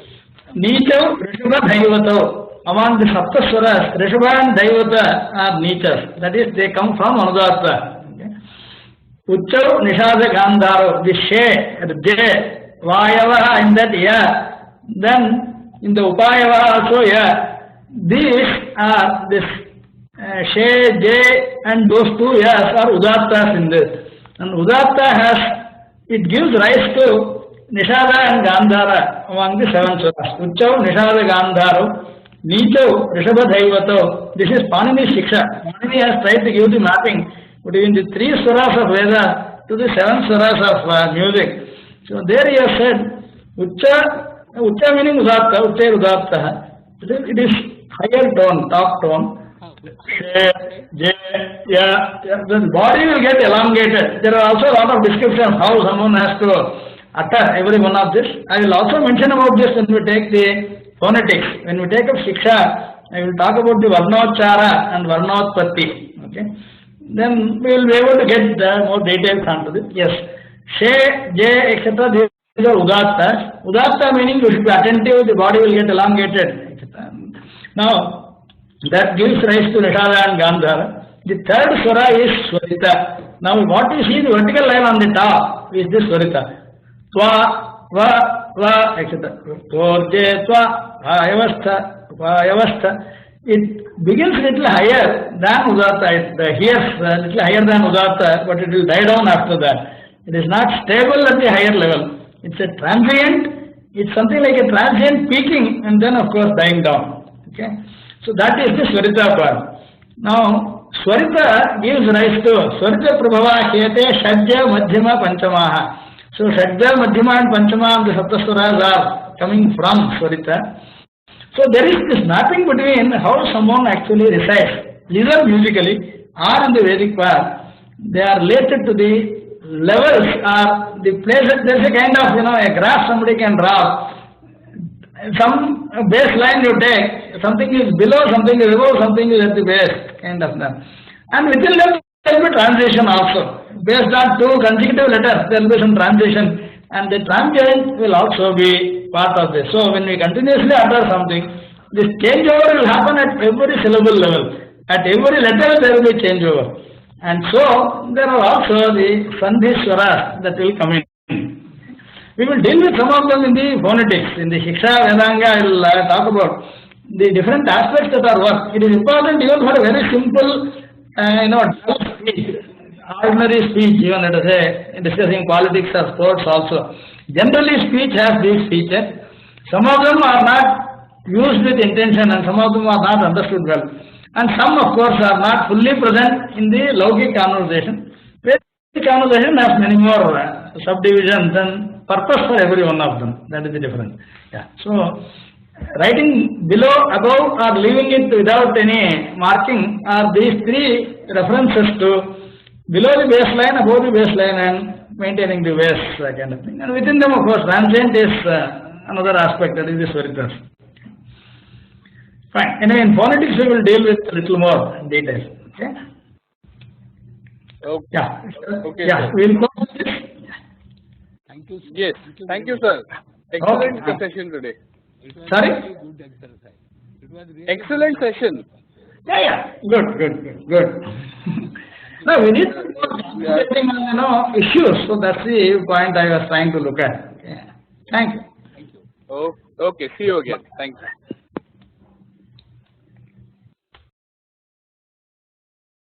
Nichau Rishubha Daivato. Among the Saptaswaras, Rishubha and Daivata are Nichas. That is, they come from anudatta. Uchau Nishada Gandharo. The She, J, Vayava in that ya. Then in the Upayava also ya. These are this She, J, and those two yas are udattas in this. And udatta has, it gives rise to Nishada and Gandhara among the 7 swaras. Uchau, Nishada, Gandharo, Nichau, Rishabha, Daivato. This is Panini Shiksha. Panini has tried to give the mapping between the 3 swaras of Veda to the 7 swaras of music. So there he has said, Ucha meaning udatta, Ucha udatta. It is higher tone, top tone. The body will get elongated. There are also a lot of description of how someone has to utter every one of this. I will also mention about this when we take the phonetics. When we take up Shiksha, I will talk about the Varnochara and Varnotpatti. Okay. Then we will be able to get more details onto this. Yes. She, J, etc. These are Udatta. Udatta meaning you should be attentive, the body will get elongated, etc. Now, that gives rise to Nishada and Gandhara. The third swara is Swarita. Now, what you see the vertical line on the top is this Swarita. Twa, va, etc. Torje, twa, vayavastha. It begins little higher than Udatta. It hears little higher than Udatta, but it will die down after that. It is not stable at the higher level. It's a transient, it's something like a transient peaking and then of course dying down. Okay. So that is the Swarita part. Now, Swarita gives rise to Swarita Prabhava Hete Shadja Madhyama Panchamaha. So Shadja, Madhyama and Panchama, the Saptaswaras are coming from Swarita. So there is this mapping between how someone actually recites, either musically or in the Vedic part. They are related to the levels or the places. There is a kind of, a graph somebody can draw. Some baseline you take, something is below, something is above, something is at the base, kind of that. And within them there will be transition also. Based on 2 consecutive letters, there will be some transition, and the transition will also be part of this. So when we continuously utter something, this changeover will happen at every syllable level. At every letter there will be changeover. And so there are also the Sandhi Swaras that will come in. We will deal with some of them in the phonetics. In the Shiksha Vedanga, I will talk about the different aspects that are worked. It is important even for a very simple, speech, ordinary speech, even let us say, discussing politics or sports also. Generally, speech has these features. Some of them are not used with intention and some of them are not understood well. And some, of course, are not fully present in the Laukic conversation. Vedic conversation has many more subdivisions and purpose for every one of them. That is the difference. Yeah. So, writing below, above, or leaving it without any marking are these 3 references to below the baseline, above the baseline, and maintaining the base kind of thing. And within them, of course, transient is another aspect, that is the Swaritas. Fine. Anyway, in phonetics we will deal with a little more detail. Okay. Okay. Yeah. Okay. Yeah. Sir. We will close this. Thank you. Yes. Thank you, sir. Excellent session today. It was Sorry? really good exercise. It was really Excellent good session. Yeah. Good. No, we need to concentrating on issues. So that's the point I was trying to look at. Yeah. Thank you. Oh, okay. See you again. Thank you.